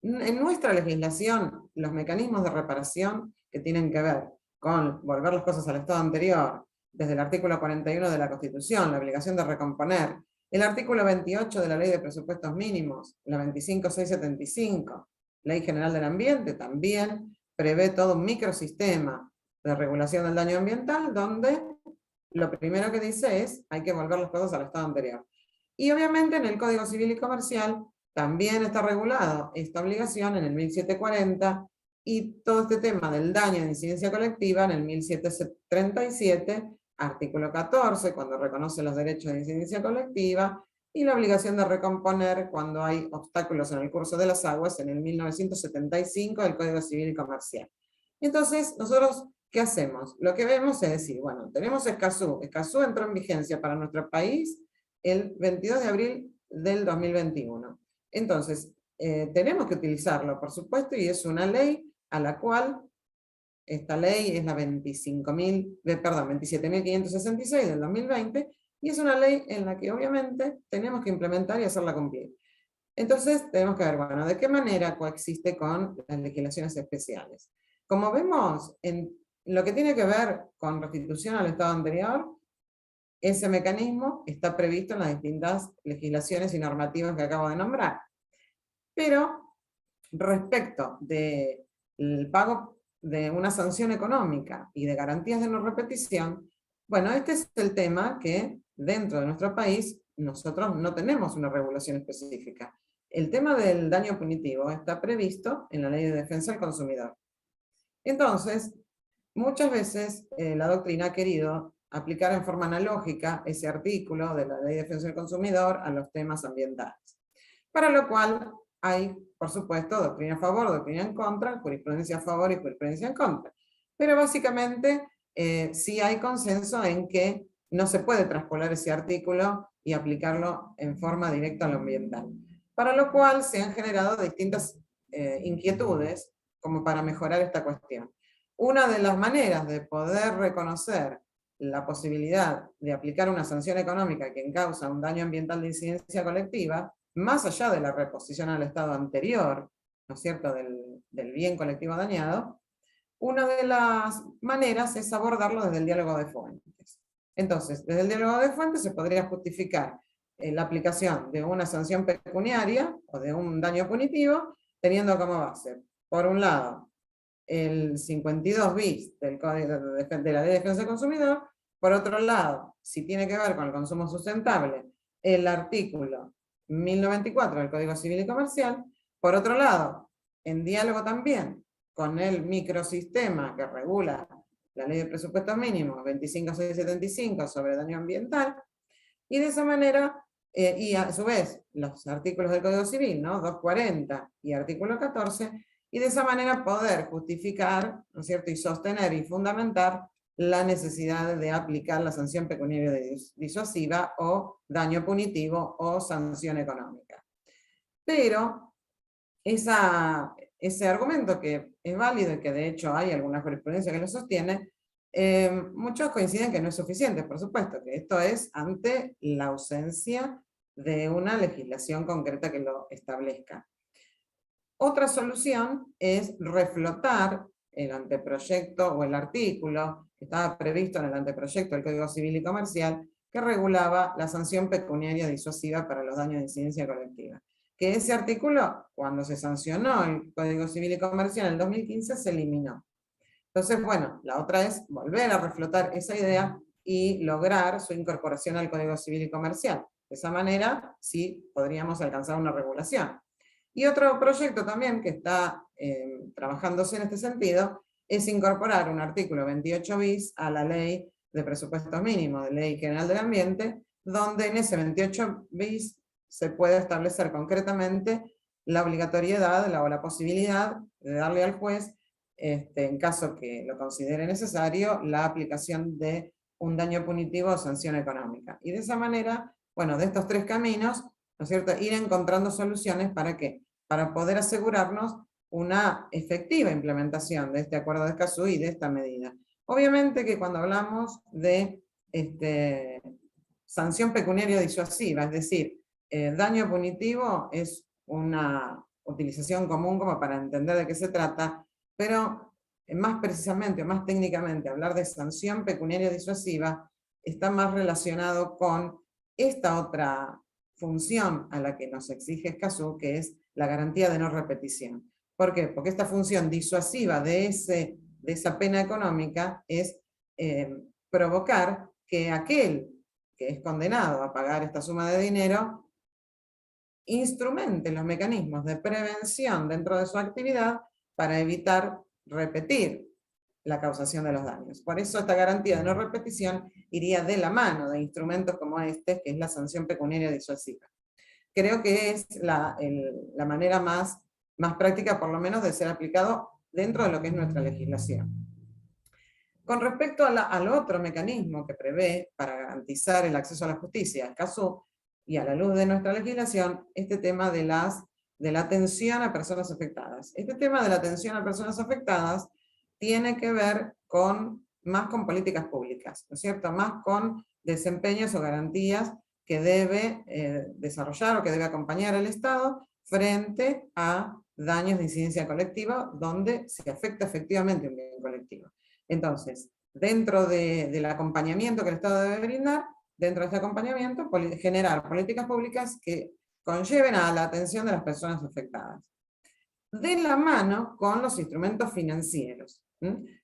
en nuestra legislación los mecanismos de reparación que tienen que ver con volver las cosas al estado anterior, desde el artículo 41 de la Constitución, la obligación de recomponer, el artículo 28 de la Ley de Presupuestos Mínimos, la 25675, Ley General del Ambiente, también prevé todo un microsistema de regulación del daño ambiental, donde lo primero que dice es hay que volver las cosas al estado anterior. Y obviamente en el Código Civil y Comercial también está regulado esta obligación en el 1740, y todo este tema del daño de incidencia colectiva en el 1737, artículo 14, cuando reconoce los derechos de incidencia colectiva, y la obligación de recomponer cuando hay obstáculos en el curso de las aguas en el 1975 del Código Civil y Comercial. Entonces, nosotros, ¿qué hacemos? Lo que vemos es decir, bueno, tenemos Escazú. Escazú entró en vigencia para nuestro país el 22 de abril del 2021. Entonces, tenemos que utilizarlo, por supuesto, y es una ley a la cual, esta ley es la 27.566 del 2020, y es una ley en la que obviamente tenemos que implementar y hacerla cumplir. Entonces tenemos que ver, bueno, de qué manera coexiste con las legislaciones especiales. Como vemos, en lo que tiene que ver con restitución al estado anterior, ese mecanismo está previsto en las distintas legislaciones y normativas que acabo de nombrar. Pero respecto del pago de una sanción económica y de garantías de no repetición, bueno, este es el tema que dentro de nuestro país nosotros no tenemos una regulación específica. El tema del daño punitivo está previsto en la Ley de Defensa del Consumidor. Entonces, muchas veces la doctrina ha querido aplicar en forma analógica ese artículo de la Ley de Defensa del Consumidor a los temas ambientales. Para lo cual hay, por supuesto, doctrina a favor, doctrina en contra, jurisprudencia a favor y jurisprudencia en contra. Pero básicamente sí hay consenso en que no se puede traspolar ese artículo y aplicarlo en forma directa a lo ambiental. Para lo cual se han generado distintas inquietudes como para mejorar esta cuestión. Una de las maneras de poder reconocer la posibilidad de aplicar una sanción económica que causa un daño ambiental de incidencia colectiva, más allá de la reposición al estado anterior, ¿no es cierto?, del bien colectivo dañado, una de las maneras es abordarlo desde el diálogo de fuentes. Entonces, desde el diálogo de fuentes se podría justificar la aplicación de una sanción pecuniaria o de un daño punitivo, teniendo como base, por un lado, el 52 bis del Código de la Ley de Defensa del Consumidor, por otro lado, si tiene que ver con el consumo sustentable, el artículo 1094 del Código Civil y Comercial, por otro lado, en diálogo también con el microsistema que regula la Ley de Presupuestos Mínimos 25675 sobre daño ambiental, y de esa manera, y a su vez, los artículos del Código Civil, ¿no?, 240 y artículo 14, y de esa manera poder justificar, ¿no es cierto?, y sostener y fundamentar la necesidad de aplicar la sanción pecuniaria disuasiva o daño punitivo o sanción económica. Pero ese argumento, que es válido y que de hecho hay alguna jurisprudencia que lo sostiene, muchos coinciden que no es suficiente, por supuesto, que esto es ante la ausencia de una legislación concreta que lo establezca. Otra solución es reflotar el anteproyecto o el artículo que estaba previsto en el anteproyecto del Código Civil y Comercial que regulaba la sanción pecuniaria disuasiva para los daños de incidencia colectiva. Que ese artículo, cuando se sancionó el Código Civil y Comercial en el 2015, se eliminó. Entonces, bueno, la otra es volver a reflotar esa idea y lograr su incorporación al Código Civil y Comercial. De esa manera, sí podríamos alcanzar una regulación. Y otro proyecto también que está trabajándose en este sentido es incorporar un artículo 28 bis a la Ley de Presupuestos Mínimos, de Ley General del Ambiente, donde en ese 28 bis se puede establecer concretamente la obligatoriedad o la posibilidad de darle al juez, en caso que lo considere necesario, la aplicación de un daño punitivo o sanción económica. Y de esa manera, bueno, de estos tres caminos, ¿no es cierto?, ir encontrando soluciones para ¿qué? Para poder asegurarnos una efectiva implementación de este acuerdo de Escazú y de esta medida. Obviamente que cuando hablamos de sanción pecuniaria disuasiva, es decir, daño punitivo es una utilización común como para entender de qué se trata, pero más precisamente, más técnicamente, hablar de sanción pecuniaria disuasiva está más relacionado con esta otra función a la que nos exige Escazú, que es la garantía de no repetición. ¿Por qué? Porque esta función disuasiva de esa pena económica es provocar que aquel que es condenado a pagar esta suma de dinero instrumente los mecanismos de prevención dentro de su actividad para evitar repetir la causación de los daños. Por eso esta garantía de no repetición iría de la mano de instrumentos como este, que es la sanción pecuniaria disuasiva. Creo que es la manera más práctica, por lo menos, de ser aplicado dentro de lo que es nuestra legislación. Con respecto al otro mecanismo que prevé para garantizar el acceso a la justicia, Escazú, y a la luz de nuestra legislación, este tema de las de la atención a personas afectadas. Este tema de la atención a personas afectadas tiene que ver más con políticas públicas, ¿no es cierto? Más con desempeños o garantías que debe desarrollar o que debe acompañar el Estado frente a daños de incidencia colectiva donde se afecta efectivamente un bien colectivo. Entonces, dentro del acompañamiento que el Estado debe brindar, dentro de este acompañamiento, generar políticas públicas que conlleven a la atención de las personas afectadas. De la mano con los instrumentos financieros.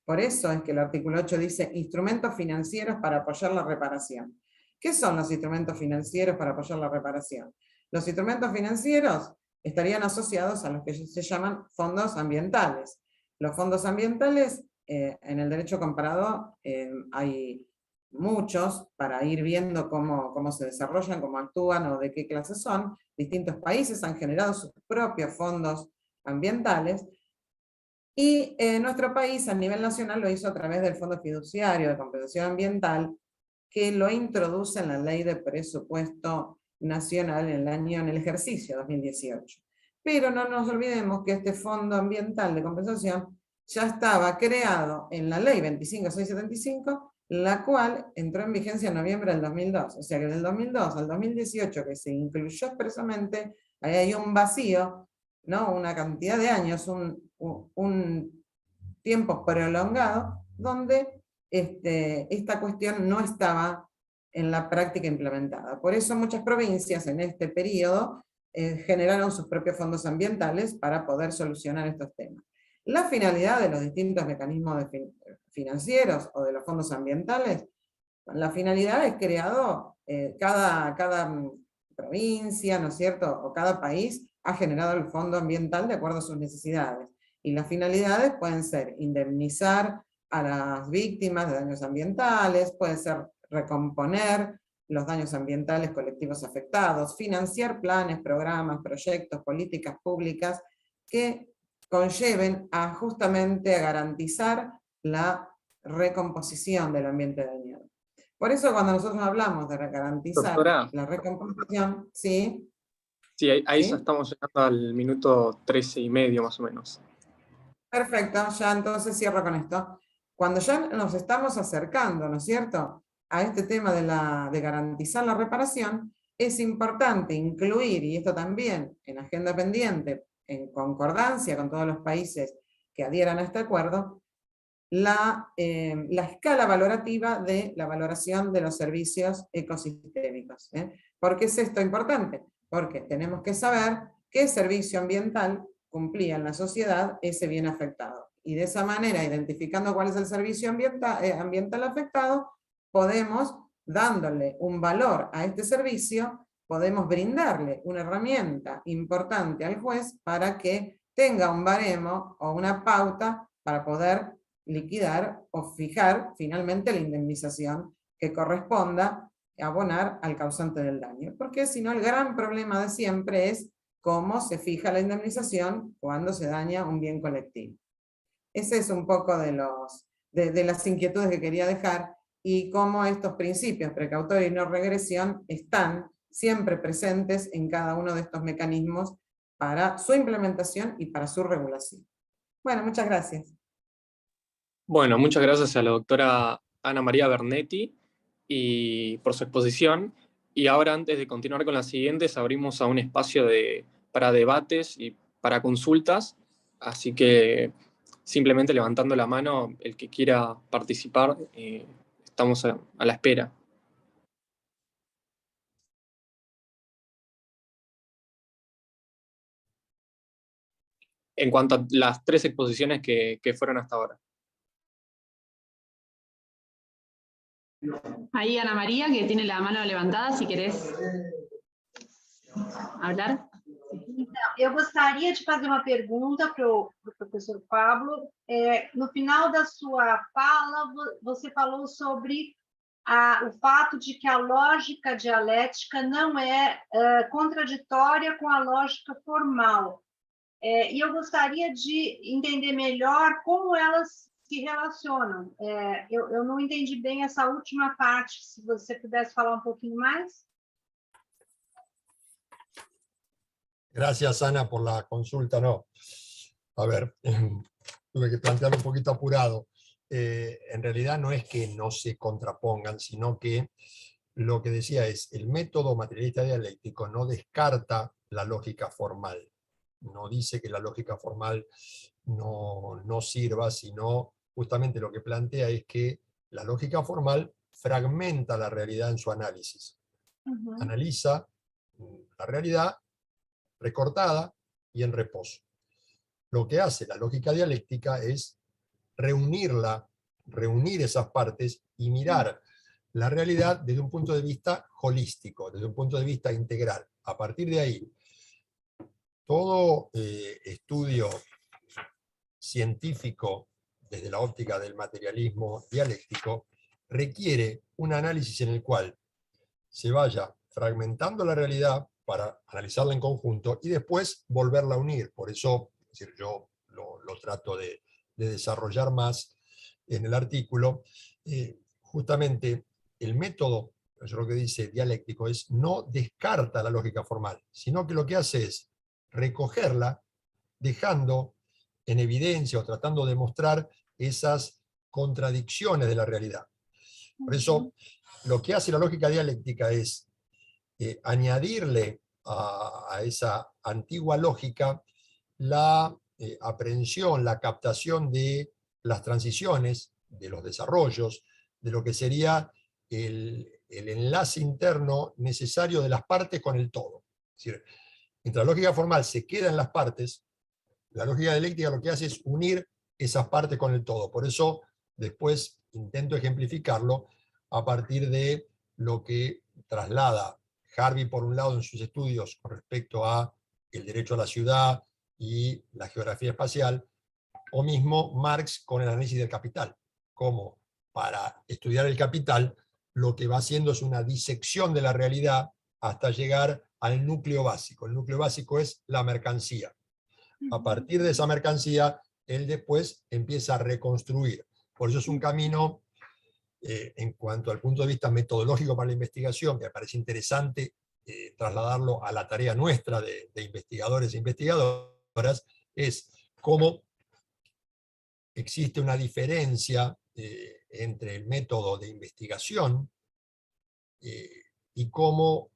Por eso es que el artículo 8 dice instrumentos financieros para apoyar la reparación. ¿Qué son los instrumentos financieros para apoyar la reparación? Los instrumentos financieros estarían asociados a los que se llaman fondos ambientales. Los fondos ambientales, en el derecho comparado, hay muchos para ir viendo cómo se desarrollan, cómo actúan o de qué clase son. Distintos países han generado sus propios fondos ambientales, y nuestro país a nivel nacional lo hizo a través del Fondo Fiduciario de Compensación Ambiental, que lo introduce en la Ley de Presupuesto Nacional en el ejercicio 2018. Pero no nos olvidemos que este Fondo Ambiental de Compensación ya estaba creado en la Ley 25675, la cual entró en vigencia en noviembre del 2002. O sea que del 2002 al 2018, que se incluyó expresamente, ahí hay un vacío, ¿no? Una cantidad de años, un tiempo prolongado, donde esta cuestión no estaba en la práctica implementada. Por eso muchas provincias en este periodo generaron sus propios fondos ambientales para poder solucionar estos temas. La finalidad de los distintos mecanismos financieros o de los fondos ambientales, la finalidad es creado, cada provincia, ¿no es cierto?, o cada país ha generado el fondo ambiental de acuerdo a sus necesidades. Y las finalidades pueden ser indemnizar a las víctimas de daños ambientales, puede ser recomponer los daños ambientales colectivos afectados, financiar planes, programas, proyectos, políticas públicas que conlleven justamente a garantizar la recomposición del ambiente dañado. Por eso cuando nosotros hablamos de garantizar, doctora, la recomposición, ¿sí? Sí, ahí ¿sí? Ya estamos llegando al minuto 13:30 más o menos. Perfecto, ya entonces cierro con esto. Cuando ya nos estamos acercando, ¿no es cierto?, a este tema de garantizar la reparación, es importante incluir, y esto también en agenda pendiente, en concordancia con todos los países que adhieran a este acuerdo, la escala valorativa de la valoración de los servicios ecosistémicos. ¿Por qué es esto importante? Porque tenemos que saber qué servicio ambiental cumplía en la sociedad ese bien afectado. Y de esa manera, identificando cuál es el servicio ambiental afectado, podemos, dándole un valor a este servicio, podemos brindarle una herramienta importante al juez para que tenga un baremo o una pauta para poder liquidar o fijar finalmente la indemnización que corresponda abonar al causante del daño. Porque si no, el gran problema de siempre es cómo se fija la indemnización cuando se daña un bien colectivo. Ese es un poco de las inquietudes que quería dejar, y cómo estos principios, precautoria y no regresión, están siempre presentes en cada uno de estos mecanismos para su implementación y para su regulación. Bueno, muchas gracias. Bueno, muchas gracias a la doctora Ana María Bernetti y por su exposición. Y ahora, antes de continuar con las siguientes, abrimos a un espacio para debates y para consultas. Así que simplemente levantando la mano, el que quiera participar, estamos a la espera. En cuanto a las 3 exposiciones que fueron hasta ahora. Ahí Ana María, que tiene la mano levantada, si querés hablar. Então, eu gostaria de fazer uma pergunta para o professor Pablo. No final da sua fala, você falou sobre o fato de que a lógica dialética não é contraditória com a lógica formal. E eu gostaria de entender melhor como elas se relacionam. Eu não entendi bem essa última parte, se você pudesse falar um pouquinho mais. Gracias, Ana, por la consulta. No, a ver, tuve que plantearlo un poquito apurado. En realidad no es que no se contrapongan, sino que lo que decía es, el método materialista dialéctico no descarta la lógica formal. No dice que la lógica formal no sirva, sino justamente lo que plantea es que la lógica formal fragmenta la realidad en su análisis. Analiza la realidad recortada y en reposo. Lo que hace la lógica dialéctica es reunir esas partes y mirar la realidad desde un punto de vista holístico, desde un punto de vista integral. A partir de ahí, todo estudio científico desde la óptica del materialismo dialéctico requiere un análisis en el cual se vaya fragmentando la realidad para analizarla en conjunto y después volverla a unir. Por eso, es decir, yo lo trato de desarrollar más en el artículo. Justamente el método, eso es lo que dice dialéctico, es no descarta la lógica formal, sino que lo que hace es recogerla, dejando en evidencia o tratando de mostrar esas contradicciones de la realidad. Por eso, lo que hace la lógica dialéctica es añadirle a esa antigua lógica la aprehensión, la captación de las transiciones, de los desarrollos, de lo que sería el enlace interno necesario de las partes con el todo. Es decir, mientras la lógica formal se queda en las partes, la lógica dialéctica lo que hace es unir esas partes con el todo. Por eso después intento ejemplificarlo a partir de lo que traslada Harvey por un lado en sus estudios con respecto a el derecho a la ciudad y la geografía espacial, o mismo Marx con el análisis del capital, como para estudiar el capital lo que va haciendo es una disección de la realidad hasta llegar al núcleo básico. El núcleo básico es la mercancía. A partir de esa mercancía, él después empieza a reconstruir. Por eso es un camino, en cuanto al punto de vista metodológico para la investigación, que me parece interesante trasladarlo a la tarea nuestra de investigadores e investigadoras, es cómo existe una diferencia entre el método de investigación y cómo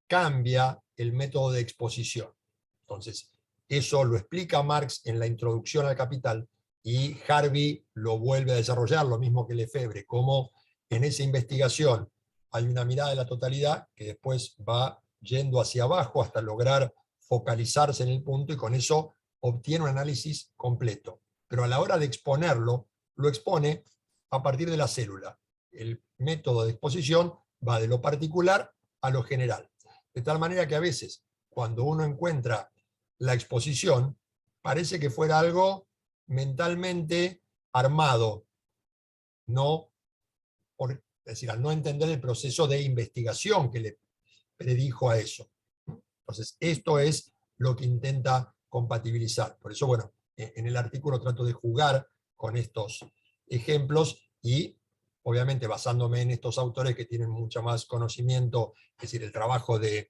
cambia el método de exposición. Entonces, eso lo explica Marx en la introducción al Capital y Harvey lo vuelve a desarrollar, lo mismo que Lefebvre, cómo en esa investigación hay una mirada de la totalidad que después va yendo hacia abajo hasta lograr focalizarse en el punto y con eso obtiene un análisis completo. Pero a la hora de exponerlo, lo expone a partir de la célula. El método de exposición va de lo particular a lo general. De tal manera que a veces, cuando uno encuentra la exposición, parece que fuera algo mentalmente armado, es decir, al no entender el proceso de investigación que le predijo a eso. Entonces, esto es lo que intenta compatibilizar. Por eso, bueno, en el artículo trato de jugar con estos ejemplos y, obviamente, basándome en estos autores que tienen mucho más conocimiento, es decir, el trabajo de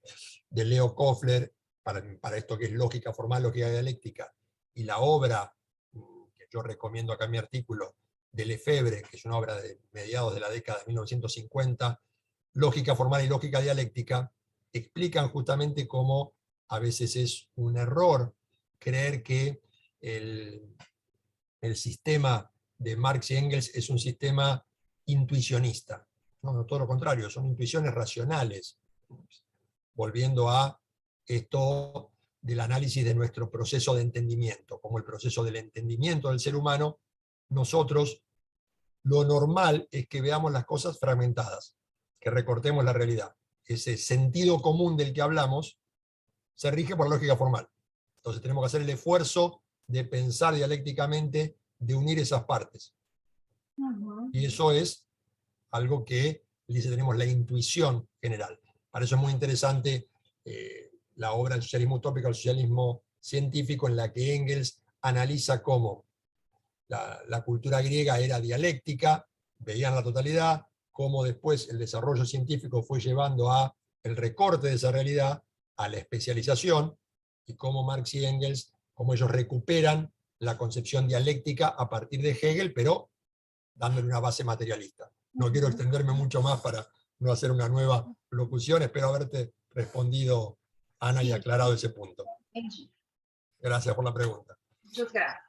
Leo Koffler, para esto que es lógica formal, lógica dialéctica, y la obra que yo recomiendo acá en mi artículo, de Lefebvre, que es una obra de mediados de la década de 1950, lógica formal y lógica dialéctica, explican justamente cómo a veces es un error creer que el sistema de Marx y Engels es un sistema intuicionista. No, todo lo contrario, son intuiciones racionales. Volviendo a esto del análisis de nuestro proceso de entendimiento, como el proceso del entendimiento del ser humano, nosotros lo normal es que veamos las cosas fragmentadas, que recortemos la realidad. Ese sentido común del que hablamos se rige por la lógica formal. Entonces tenemos que hacer el esfuerzo de pensar dialécticamente, de unir esas partes. Y eso es algo que dice, tenemos la intuición general. Para eso es muy interesante la obra del socialismo utópico, el socialismo científico, en la que Engels analiza cómo la cultura griega era dialéctica, veían la totalidad, cómo después el desarrollo científico fue llevando a el recorte de esa realidad, a la especialización, y cómo Marx y Engels, cómo ellos recuperan la concepción dialéctica a partir de Hegel, pero dándole una base materialista. No quiero extenderme mucho más para no hacer una nueva locución, espero haberte respondido, Ana, y aclarado ese punto. Entendi. Gracias por la pregunta. Muchas gracias.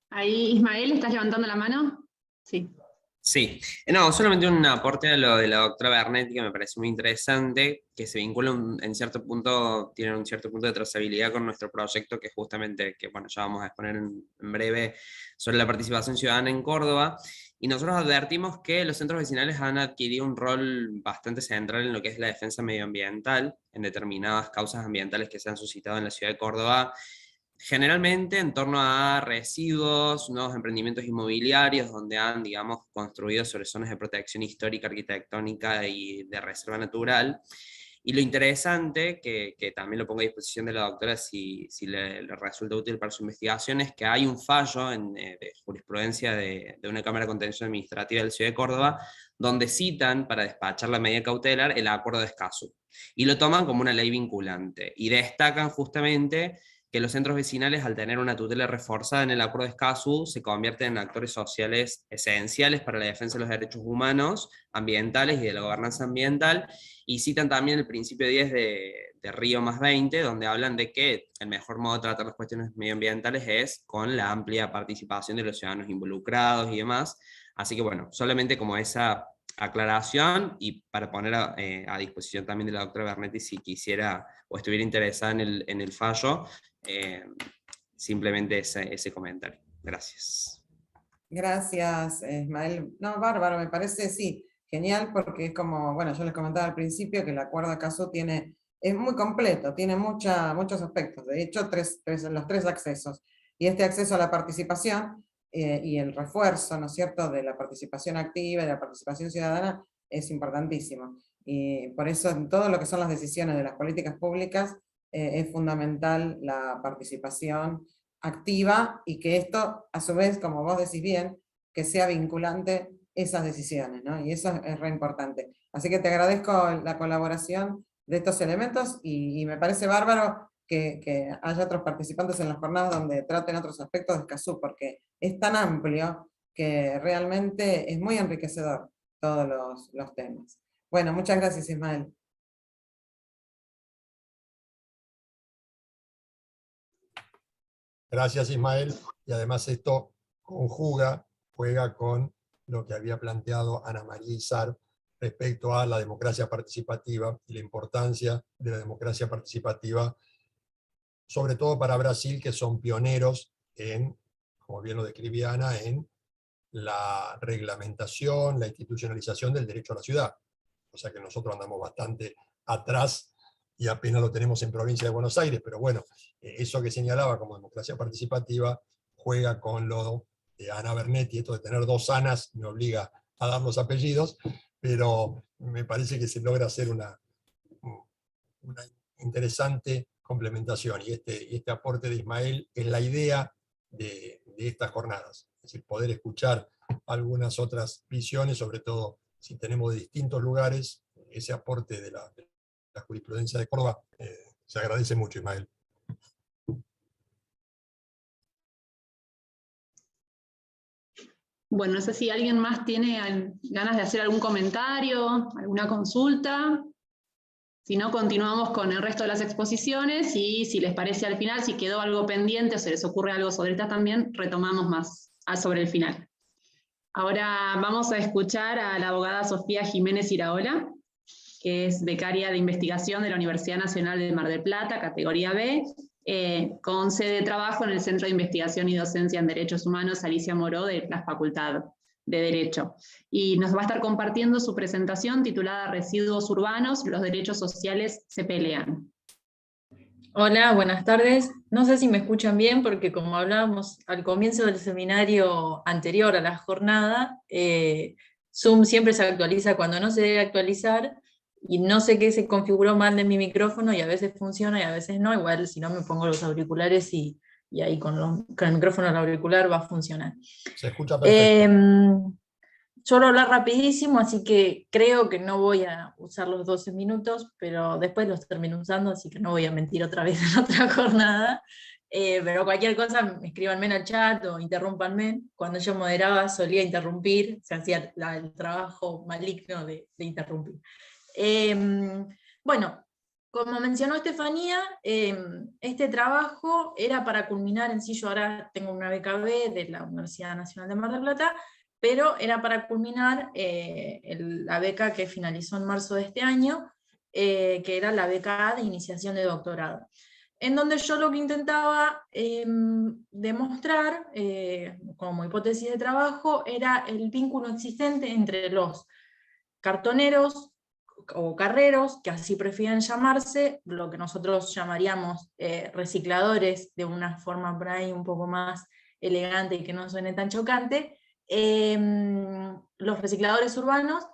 Ahí, Ismael, ¿estás levantando la mano? Sí. Sí, no, solamente un aporte a lo de la doctora Bernetti que me parece muy interesante, que se vincula en cierto punto, tiene un cierto punto de trazabilidad con nuestro proyecto, que justamente, que bueno, ya vamos a exponer en breve sobre la participación ciudadana en Córdoba, y nosotros advertimos que los centros vecinales han adquirido un rol bastante central en lo que es la defensa medioambiental, en determinadas causas ambientales que se han suscitado en la ciudad de Córdoba, generalmente en torno a residuos, nuevos emprendimientos inmobiliarios donde han, digamos, construido sobre zonas de protección histórica, arquitectónica y de reserva natural. Y lo interesante, que también lo pongo a disposición de la doctora si le resulta útil para su investigación, es que hay un fallo de jurisprudencia de una Cámara de Contencioso Administrativa de la Ciudad de Córdoba, donde citan para despachar la medida cautelar el acuerdo de Escazú. Y lo toman como una ley vinculante. Y destacan justamente que los centros vecinales, al tener una tutela reforzada en el acuerdo de Escazú, se convierten en actores sociales esenciales para la defensa de los derechos humanos, ambientales y de la gobernanza ambiental, y citan también el principio 10 de Río +20, donde hablan de que el mejor modo de tratar las cuestiones medioambientales es con la amplia participación de los ciudadanos involucrados y demás. Así que bueno, solamente como esa aclaración y para poner a disposición también de la doctora Bernetti si quisiera o estuviera interesada en el fallo, simplemente ese comentario. Gracias. Gracias, Ismael. No, bárbaro, me parece, sí, genial, porque es como, bueno, yo les comentaba al principio que el acuerdo de Escazú es muy completo, tiene muchos aspectos, de hecho, los tres accesos. Y este acceso a la participación y el refuerzo, ¿no es cierto?, de la participación activa y de la participación ciudadana es importantísimo. Y por eso en todo lo que son las decisiones de las políticas públicas es fundamental la participación activa y que esto, a su vez, como vos decís bien, que sea vinculante esas decisiones, ¿no? Y eso es re importante. Así que te agradezco la colaboración de estos elementos y me parece bárbaro que haya otros participantes en las jornadas donde traten otros aspectos de Escazú, porque es tan amplio que realmente es muy enriquecedor todos los temas. Bueno, muchas gracias, Ismael. Gracias, Ismael. Y además esto juega con lo que había planteado Ana María Izar respecto a la democracia participativa y la importancia de la democracia participativa, sobre todo para Brasil, que son pioneros en, como bien lo describía Ana, en la reglamentación, la institucionalización del derecho a la ciudad. O sea que nosotros andamos bastante atrás y apenas lo tenemos en provincia de Buenos Aires, pero bueno, eso que señalaba como democracia participativa juega con lo de Ana Bernetti, esto de tener dos Anas me obliga a dar los apellidos, pero me parece que se logra hacer una interesante complementación, y este aporte de Ismael es la idea de estas jornadas, es decir, poder escuchar algunas otras visiones, sobre todo si tenemos de distintos lugares, ese aporte de la jurisprudencia de Córdoba, se agradece mucho, Ismael. Bueno, no sé si alguien más tiene ganas de hacer algún comentario, alguna consulta. Si no, continuamos con el resto de las exposiciones y si les parece al final, si quedó algo pendiente o se les ocurre algo sobre esta también, retomamos más sobre el final. Ahora vamos a escuchar a la abogada Sofía Jiménez Iraola, que es becaria de investigación de la Universidad Nacional de Mar del Plata, categoría B, con sede de trabajo en el Centro de Investigación y Docencia en Derechos Humanos Alicia Moró de la Facultad de Derecho. Y nos va a estar compartiendo su presentación titulada Residuos Urbanos, los derechos sociales se pelean. Hola, buenas tardes. No sé si me escuchan bien porque como hablábamos al comienzo del seminario anterior a la jornada, Zoom siempre se actualiza cuando no se debe actualizar y no sé qué se configuró mal en mi micrófono y a veces funciona y a veces no. Igual si no me pongo los auriculares y ahí con el micrófono al auricular va a funcionar. Se escucha perfecto. suelo hablar rapidísimo, así que creo que no voy a usar los 12 minutos, pero después los termino usando, así que no voy a mentir otra vez en otra jornada. Pero cualquier cosa, escríbanme en el chat o interrúmpanme. Cuando yo moderaba solía interrumpir, se hacía el trabajo maligno de interrumpir. Bueno, como mencionó Estefanía, este trabajo era para culminar en sí. Yo ahora tengo una beca B de la Universidad Nacional de Mar del Plata, pero era para culminar la beca que finalizó en marzo de este año, que era la beca A de iniciación de doctorado, en donde yo lo que intentaba demostrar, como hipótesis de trabajo, era el vínculo existente entre los cartoneros o carreros, que así prefieren llamarse, lo que nosotros llamaríamos recicladores, de una forma por ahí un poco más elegante y que no suene tan chocante, los recicladores urbanos,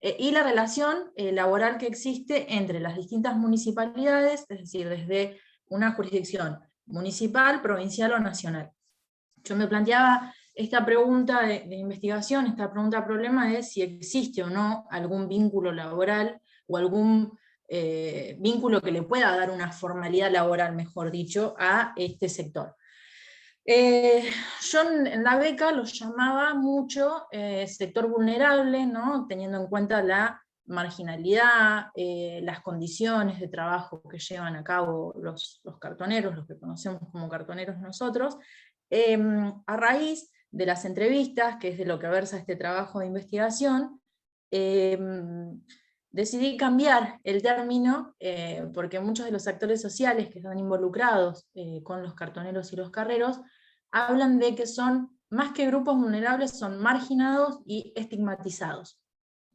y la relación laboral que existe entre las distintas municipalidades, es decir, desde una jurisdicción municipal, provincial o nacional. Yo me planteaba esta pregunta de investigación, esta pregunta problema de si existe o no algún vínculo laboral o algún vínculo que le pueda dar una formalidad laboral, mejor dicho, a este sector. Yo en la beca lo llamaba mucho sector vulnerable, ¿no? Teniendo en cuenta la marginalidad, las condiciones de trabajo que llevan a cabo los cartoneros, los que conocemos como cartoneros nosotros, a raíz de las entrevistas, que es de lo que versa este trabajo de investigación, decidí cambiar el término, porque muchos de los actores sociales que están involucrados con los cartoneros y los carreros, hablan de que son, más que grupos vulnerables, son marginados y estigmatizados.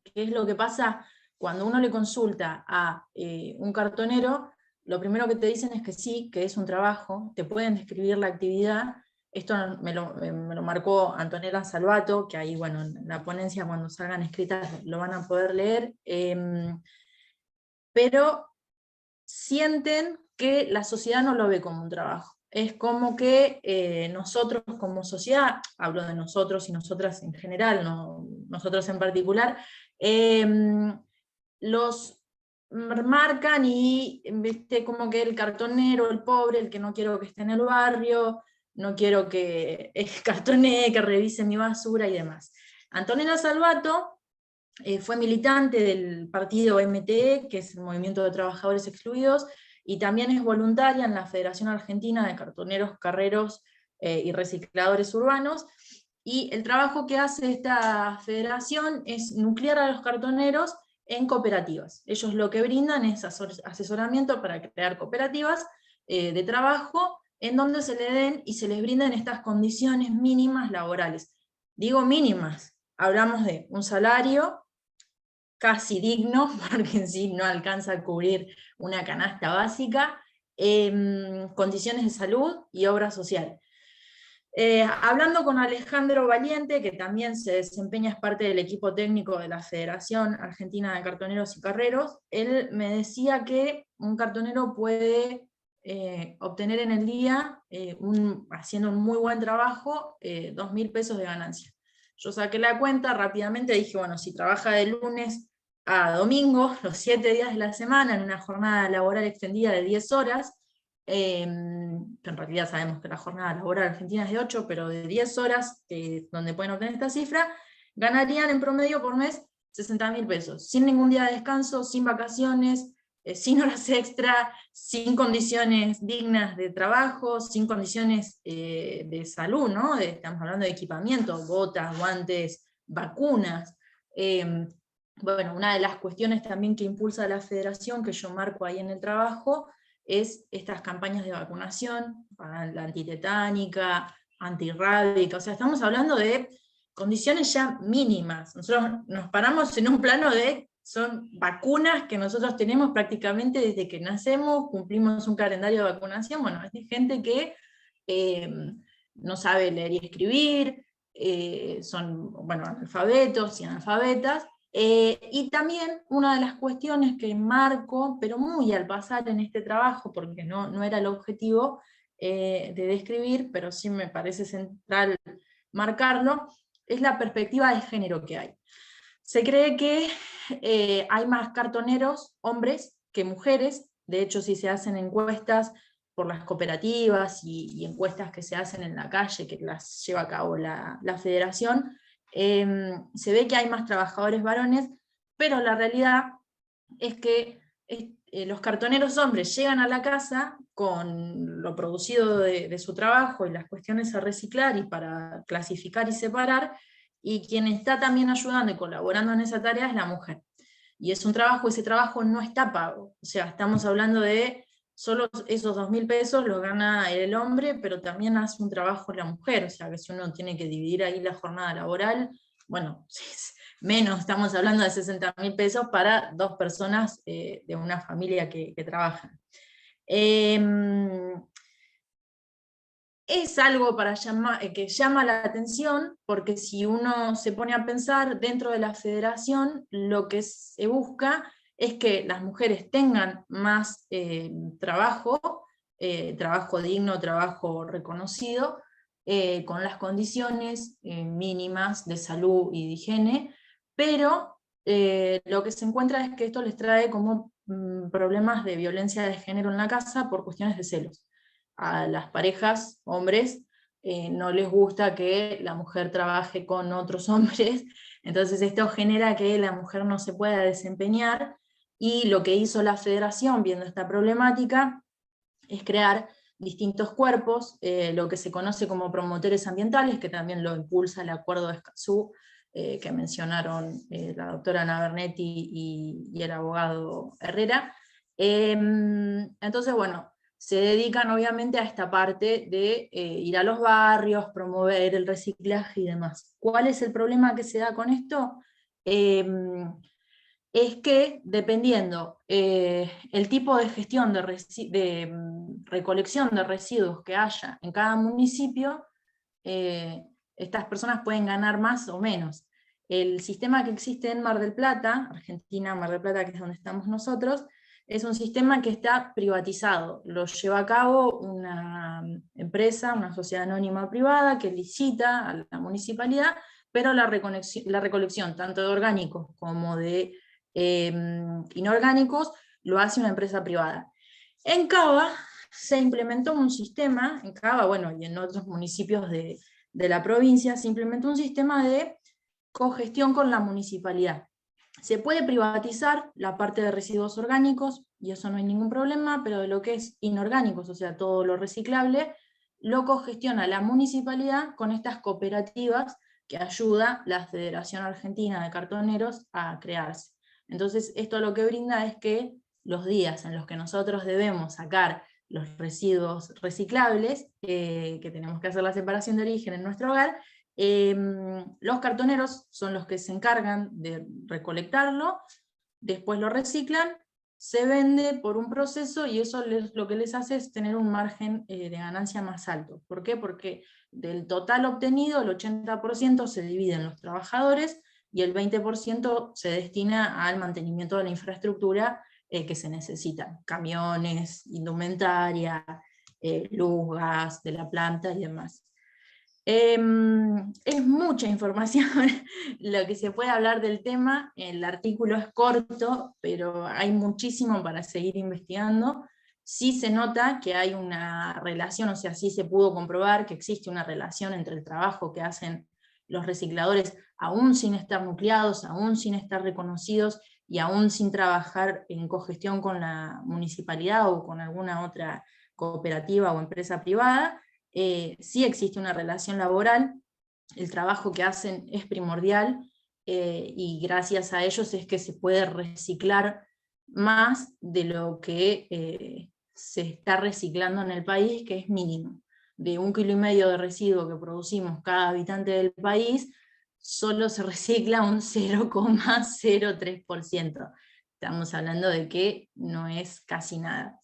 ¿Qué es lo que pasa cuando uno le consulta a un cartonero? Lo primero que te dicen es que sí, que es un trabajo, te pueden describir la actividad. Esto me lo marcó Antonella Salvato, que ahí, bueno, en la ponencia cuando salgan escritas lo van a poder leer, pero sienten que la sociedad no lo ve como un trabajo. Es como que nosotros como sociedad, hablo de nosotros y nosotras en general, no nosotros en particular, los marcan y ¿viste? Como que el cartonero, el pobre, el que no quiero que esté en el barrio, no quiero que cartonee, que revise mi basura y demás. Antonella Salvato fue militante del partido MTE, que es el Movimiento de Trabajadores Excluidos, y también es voluntaria en la Federación Argentina de Cartoneros, Carreros y Recicladores Urbanos, y el trabajo que hace esta federación es nuclear a los cartoneros en cooperativas. Ellos lo que brindan es asesoramiento para crear cooperativas de trabajo, en donde se le den y se les brinden estas condiciones mínimas laborales. Digo mínimas, hablamos de un salario casi digno, porque en sí no alcanza a cubrir una canasta básica, condiciones de salud y obra social. Hablando con Alejandro Valiente, que también se desempeña, es parte del equipo técnico de la Federación Argentina de Cartoneros y Carreros, él me decía que un cartonero puede obtener en el día, haciendo un muy buen trabajo, 2.000 pesos de ganancia. Yo saqué la cuenta rápidamente, dije, bueno, si trabaja de lunes a domingo, los 7 días de la semana, en una jornada laboral extendida de 10 horas, que en realidad sabemos que la jornada laboral argentina es de 8, pero de 10 horas, donde pueden obtener esta cifra, ganarían en promedio por mes 60.000 pesos, sin ningún día de descanso, sin vacaciones, sin horas extra, sin condiciones dignas de trabajo, sin condiciones de salud, ¿no? Estamos hablando de equipamiento, botas, guantes, vacunas. Bueno, una de las cuestiones también que impulsa la federación, que yo marco ahí en el trabajo, es estas campañas de vacunación, la antitetánica, antirrábica, o sea, estamos hablando de condiciones ya mínimas. Nosotros nos paramos en un plano de, son vacunas que nosotros tenemos prácticamente desde que nacemos, cumplimos un calendario de vacunación, bueno, es de gente que no sabe leer y escribir, son, bueno, analfabetos y analfabetas, y también una de las cuestiones que marco, pero muy al pasar en este trabajo, porque no era el objetivo de describir, pero sí me parece central marcarlo, es la perspectiva de género que hay. Se cree que hay más cartoneros hombres que mujeres. De hecho, si se hacen encuestas por las cooperativas y encuestas que se hacen en la calle, que las lleva a cabo la federación, se ve que hay más trabajadores varones, pero la realidad es que los cartoneros hombres llegan a la casa con lo producido de su trabajo y las cuestiones a reciclar y para clasificar y separar, y quien está también ayudando y colaborando en esa tarea es la mujer. Y es un trabajo, ese trabajo no está pago. O sea, estamos hablando de solo esos 2.000 pesos los gana el hombre, pero también hace un trabajo la mujer. O sea, que si uno tiene que dividir ahí la jornada laboral, bueno, menos, estamos hablando de 60.000 pesos para 2 personas de una familia que trabajan. Es algo que llama la atención, porque si uno se pone a pensar dentro de la federación, lo que se busca es que las mujeres tengan más trabajo digno, trabajo reconocido, con las condiciones mínimas de salud y de higiene, pero lo que se encuentra es que esto les trae como problemas de violencia de género en la casa por cuestiones de celos. A las parejas, hombres, no les gusta que la mujer trabaje con otros hombres, entonces esto genera que la mujer no se pueda desempeñar, y lo que hizo la federación, viendo esta problemática, es crear distintos cuerpos, lo que se conoce como promotores ambientales, que también lo impulsa el acuerdo de Escazú, que mencionaron la doctora Ana Bernetti y el abogado Herrera. Entonces, bueno, se dedican obviamente a esta parte de ir a los barrios, promover el reciclaje y demás. ¿Cuál es el problema que se da con esto? Es que dependiendo el tipo de gestión de recolección de residuos que haya en cada municipio, estas personas pueden ganar más o menos. El sistema que existe en Mar del Plata, Argentina, Mar del Plata, que es donde estamos nosotros, es un sistema que está privatizado. Lo lleva a cabo una empresa, una sociedad anónima privada, que licita a la municipalidad, pero la recolección tanto de orgánicos como de inorgánicos lo hace una empresa privada. En Cava se implementó un sistema, en Cava, bueno, y en otros municipios de la provincia, se implementó un sistema de cogestión con la municipalidad. Se puede privatizar la parte de residuos orgánicos, y eso no hay ningún problema, pero de lo que es inorgánicos, o sea, todo lo reciclable, lo cogestiona la municipalidad con estas cooperativas que ayuda la Federación Argentina de Cartoneros a crearse. Entonces, esto lo que brinda es que los días en los que nosotros debemos sacar los residuos reciclables, que tenemos que hacer la separación de origen en nuestro hogar, los cartoneros son los que se encargan de recolectarlo, después lo reciclan, se vende por un proceso, y eso lo que les hace es tener un margen de ganancia más alto. ¿Por qué? Porque del total obtenido, el 80% se divide en los trabajadores, y el 20% se destina al mantenimiento de la infraestructura que se necesita, camiones, indumentaria, luz, gas de la planta y demás. Es mucha información lo que se puede hablar del tema, el artículo es corto, pero hay muchísimo para seguir investigando. Sí se nota que hay una relación, o sea, sí se pudo comprobar que existe una relación entre el trabajo que hacen los recicladores, aún sin estar nucleados, aún sin estar reconocidos, y aún sin trabajar en cogestión con la municipalidad o con alguna otra cooperativa o empresa privada. Sí existe una relación laboral, el trabajo que hacen es primordial, y gracias a ellos es que se puede reciclar más de lo que se está reciclando en el país, que es mínimo. De 1,5 kilos de residuo que producimos cada habitante del país, solo se recicla un 0,03%. Estamos hablando de que no es casi nada.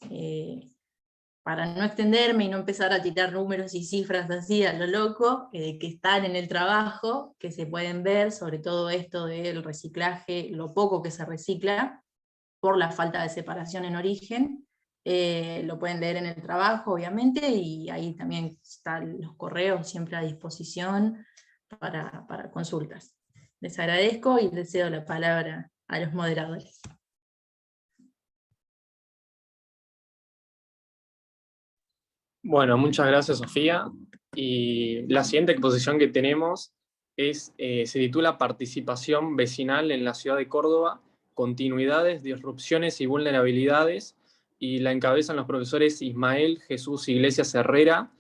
Para no extenderme y no empezar a tirar números y cifras así a lo loco, que están en el trabajo, que se pueden ver, sobre todo esto del reciclaje, lo poco que se recicla, por la falta de separación en origen, lo pueden leer en el trabajo, obviamente, y ahí también están los correos siempre a disposición para consultas. Les agradezco y les cedo la palabra a los moderadores. Bueno, muchas gracias, Sofía. Y la siguiente exposición que tenemos se titula Participación vecinal en la ciudad de Córdoba, continuidades, disrupciones y vulnerabilidades, y la encabezan los profesores Ismael Jesús Iglesias Herrera,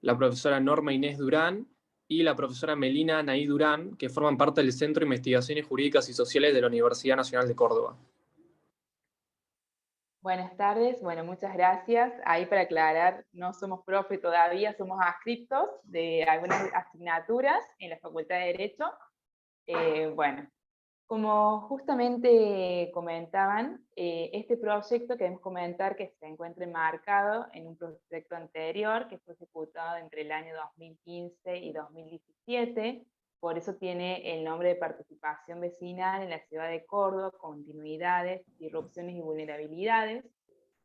la profesora Norma Inés Durán y la profesora Melina Anaí Durán, que forman parte del Centro de Investigaciones Jurídicas y Sociales de la Universidad Nacional de Córdoba. Buenas tardes, bueno, muchas gracias. Ahí para aclarar, no somos profe todavía, somos adscriptos de algunas asignaturas en la Facultad de Derecho. Bueno, como justamente comentaban, este proyecto queremos comentar que se encuentra enmarcado en un proyecto anterior que fue ejecutado entre el año 2015 y 2017, por eso tiene el nombre de Participación Vecinal en la ciudad de Córdoba, continuidades, disrupciones y vulnerabilidades.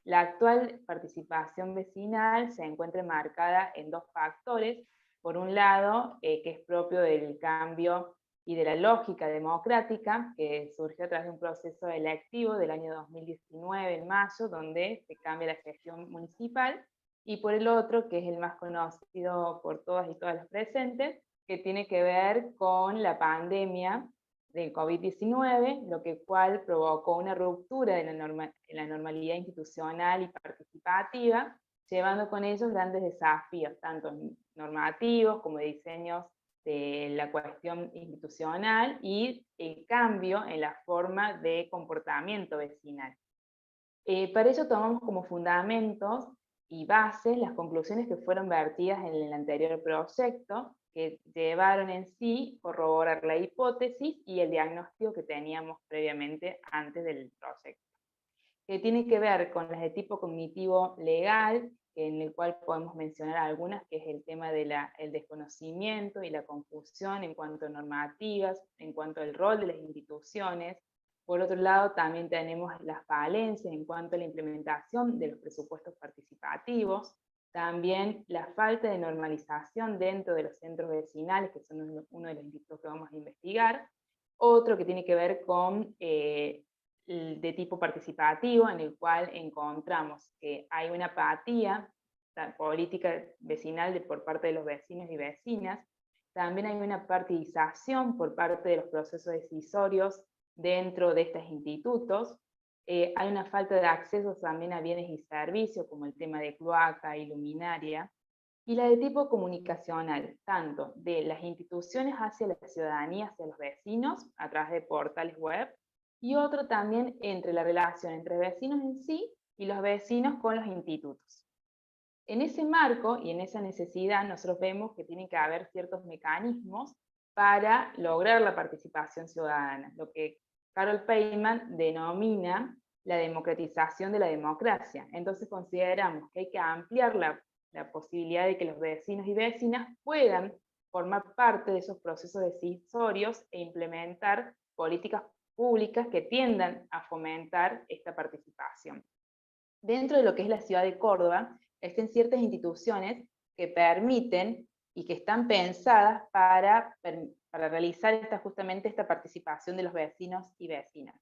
La actual participación vecinal se encuentra enmarcada en dos factores. Por un lado, que es propio del cambio y de la lógica democrática, que surgió a través de un proceso electivo del año 2019, en mayo, donde se cambia la gestión municipal, y por el otro, que es el más conocido por todas y todos los presentes, que tiene que ver con la pandemia del COVID-19, lo que cual provocó una ruptura de la normalidad institucional y participativa, llevando con ellos grandes desafíos, tanto normativos como de diseños de la cuestión institucional y el cambio en la forma de comportamiento vecinal. Para ello tomamos como fundamentos y bases las conclusiones que fueron vertidas en el anterior proyecto, que llevaron en sí corroborar la hipótesis y el diagnóstico que teníamos previamente antes del proyecto, que tiene que ver con las de tipo cognitivo legal, en el cual podemos mencionar algunas, que es el tema del desconocimiento y la confusión en cuanto a normativas, en cuanto al rol de las instituciones. Por otro lado, también tenemos las falencias en cuanto a la implementación de los presupuestos participativos, también la falta de normalización dentro de los centros vecinales, que son uno de los institutos que vamos a investigar. Otro que tiene que ver con de tipo participativo, en el cual encontramos que hay una apatía política vecinal por parte de los vecinos y vecinas. También hay una partidización por parte de los procesos decisorios dentro de estos institutos. Hay una falta de acceso también a bienes y servicios, como el tema de cloaca y luminaria, y la de tipo comunicacional, tanto de las instituciones hacia la ciudadanía, hacia los vecinos, a través de portales web, y otro también entre la relación entre vecinos en sí y los vecinos con los institutos. En ese marco y en esa necesidad nosotros vemos que tienen que haber ciertos mecanismos para lograr la participación ciudadana, lo que Carol Feynman denomina la democratización de la democracia. Entonces consideramos que hay que ampliar la posibilidad de que los vecinos y vecinas puedan formar parte de esos procesos decisorios e implementar políticas públicas que tiendan a fomentar esta participación. Dentro de lo que es la ciudad de Córdoba, existen ciertas instituciones que permiten y que están pensadas para realizar justamente esta participación de los vecinos y vecinas,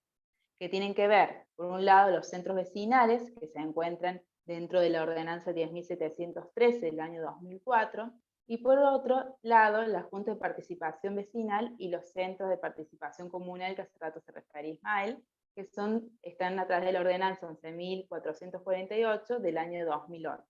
que tienen que ver, por un lado, los centros vecinales, que se encuentran dentro de la ordenanza 10.713 del año 2004, y por otro lado, la Junta de Participación Vecinal y los centros de participación comunal, que hace rato se refería Ismael, que están a través de la ordenanza 11.448 del año 2008.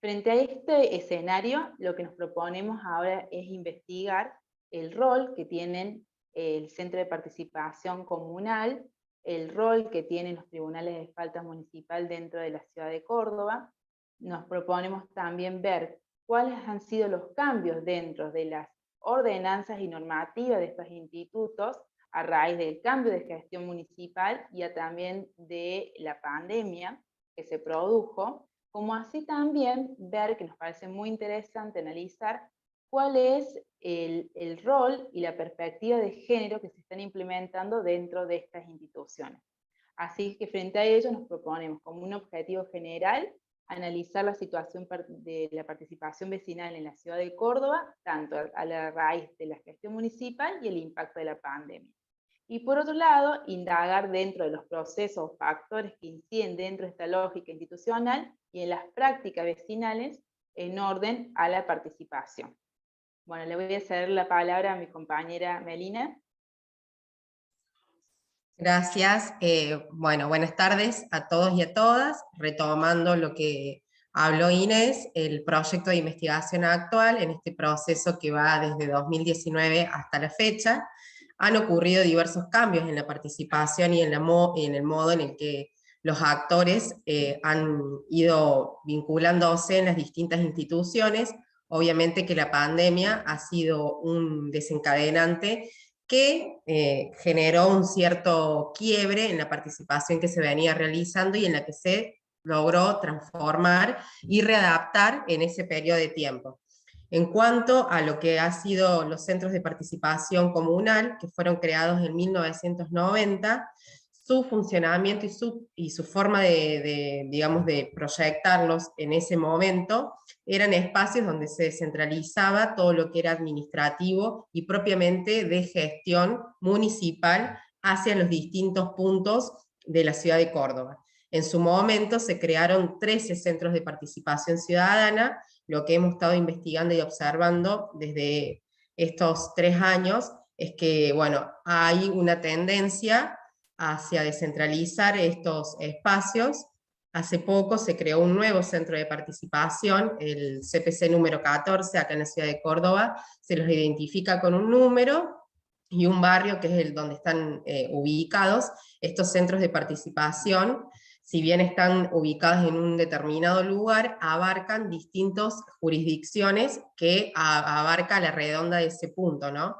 Frente a este escenario, lo que nos proponemos ahora es investigar el rol que tienen el Centro de Participación Comunal, el rol que tienen los tribunales de falta municipal dentro de la ciudad de Córdoba. Nos proponemos también ver cuáles han sido los cambios dentro de las ordenanzas y normativas de estos institutos a raíz del cambio de gestión municipal y también de la pandemia que se produjo, como así también ver, que nos parece muy interesante analizar, cuál es el rol y la perspectiva de género que se están implementando dentro de estas instituciones. Así que frente a ello nos proponemos como un objetivo general analizar la situación de la participación vecinal en la ciudad de Córdoba, tanto a la raíz de la gestión municipal y el impacto de la pandemia. Y por otro lado, indagar dentro de los procesos o factores que inciden dentro de esta lógica institucional y en las prácticas vecinales en orden a la participación. Bueno, le voy a ceder la palabra a mi compañera Melina. Gracias. Bueno, buenas tardes a todos y a todas. Retomando lo que habló Inés, el proyecto de investigación actual, en este proceso que va desde 2019 hasta la fecha, han ocurrido diversos cambios en la participación y en el modo en el que los actores han ido vinculándose en las distintas instituciones. Obviamente que la pandemia ha sido un desencadenante que generó un cierto quiebre en la participación que se venía realizando y en la que se logró transformar y readaptar en ese periodo de tiempo. En cuanto a lo que han sido los centros de participación comunal, que fueron creados en 1990, su funcionamiento y su forma digamos, de proyectarlos en ese momento, eran espacios donde se descentralizaba todo lo que era administrativo y propiamente de gestión municipal hacia los distintos puntos de la ciudad de Córdoba. En su momento se crearon 13 centros de participación ciudadana. Lo que hemos estado investigando y observando desde estos 3 años es que, bueno, hay una tendencia hacia descentralizar estos espacios. Hace poco se creó un nuevo centro de participación, el CPC número 14, acá en la ciudad de Córdoba. Se los identifica con un número y un barrio que es donde están ubicados estos centros de participación. Si bien están ubicados en un determinado lugar, abarcan distintas jurisdicciones que abarca la redonda de ese punto, ¿no?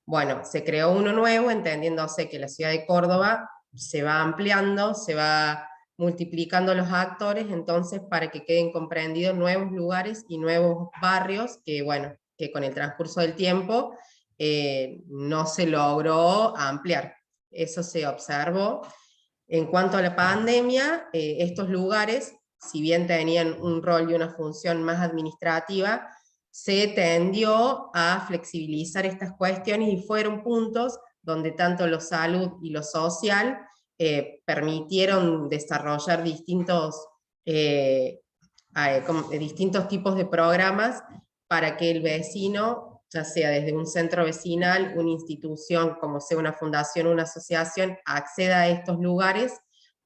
Bueno, se creó uno nuevo, entendiéndose que la ciudad de Córdoba se va ampliando, se va multiplicando los actores, entonces para que queden comprendidos nuevos lugares y nuevos barrios que, bueno, que con el transcurso del tiempo no se logró ampliar. Eso se observó. En cuanto a la pandemia, estos lugares, si bien tenían un rol y una función más administrativa, se tendió a flexibilizar estas cuestiones y fueron puntos donde tanto lo salud y lo social permitieron desarrollar distintos tipos de programas para que el vecino, ya sea desde un centro vecinal, una institución como sea una fundación o una asociación, acceda a estos lugares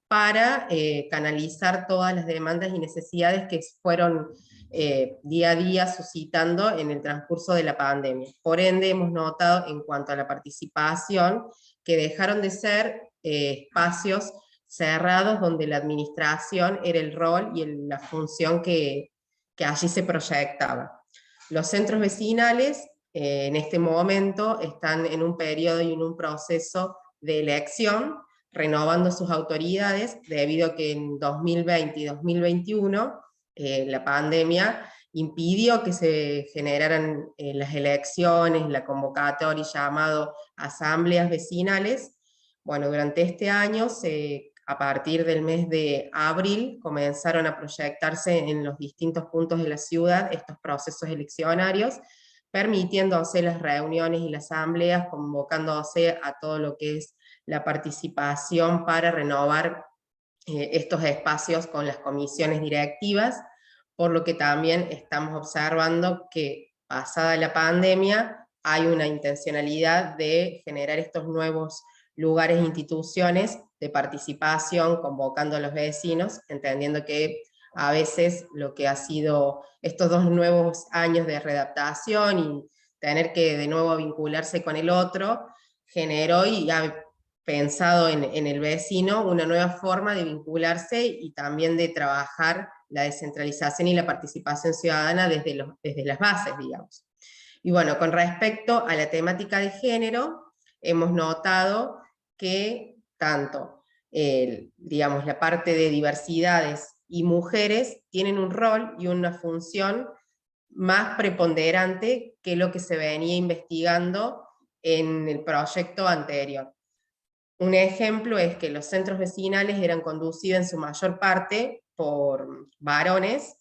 para canalizar todas las demandas y necesidades que fueron día a día suscitando en el transcurso de la pandemia. Por ende, hemos notado en cuanto a la participación que dejaron de ser espacios cerrados donde la administración era el rol y la función que allí se proyectaba. Los centros vecinales en este momento están en un periodo y en un proceso de elección, renovando sus autoridades, debido a que en 2020 y 2021 la pandemia impidió que se generaran las elecciones, la convocatoria y llamado asambleas vecinales. Bueno, durante este año, a partir del mes de abril, comenzaron a proyectarse en los distintos puntos de la ciudad estos procesos eleccionarios, permitiéndose las reuniones y las asambleas, convocándose a todo lo que es la participación para renovar estos espacios con las comisiones directivas, por lo que también estamos observando que pasada la pandemia hay una intencionalidad de generar estos nuevos lugares e instituciones de participación, convocando a los vecinos, entendiendo que a veces lo que ha sido estos 2 nuevos años de readaptación y tener que de nuevo vincularse con el otro, generó y ha pensado en el vecino una nueva forma de vincularse y también de trabajar la descentralización y la participación ciudadana desde las bases, digamos. Y bueno, con respecto a la temática de género, hemos notado que tanto digamos, la parte de diversidades y mujeres tienen un rol y una función más preponderante que lo que se venía investigando en el proyecto anterior. Un ejemplo es que los centros vecinales eran conducidos en su mayor parte por varones.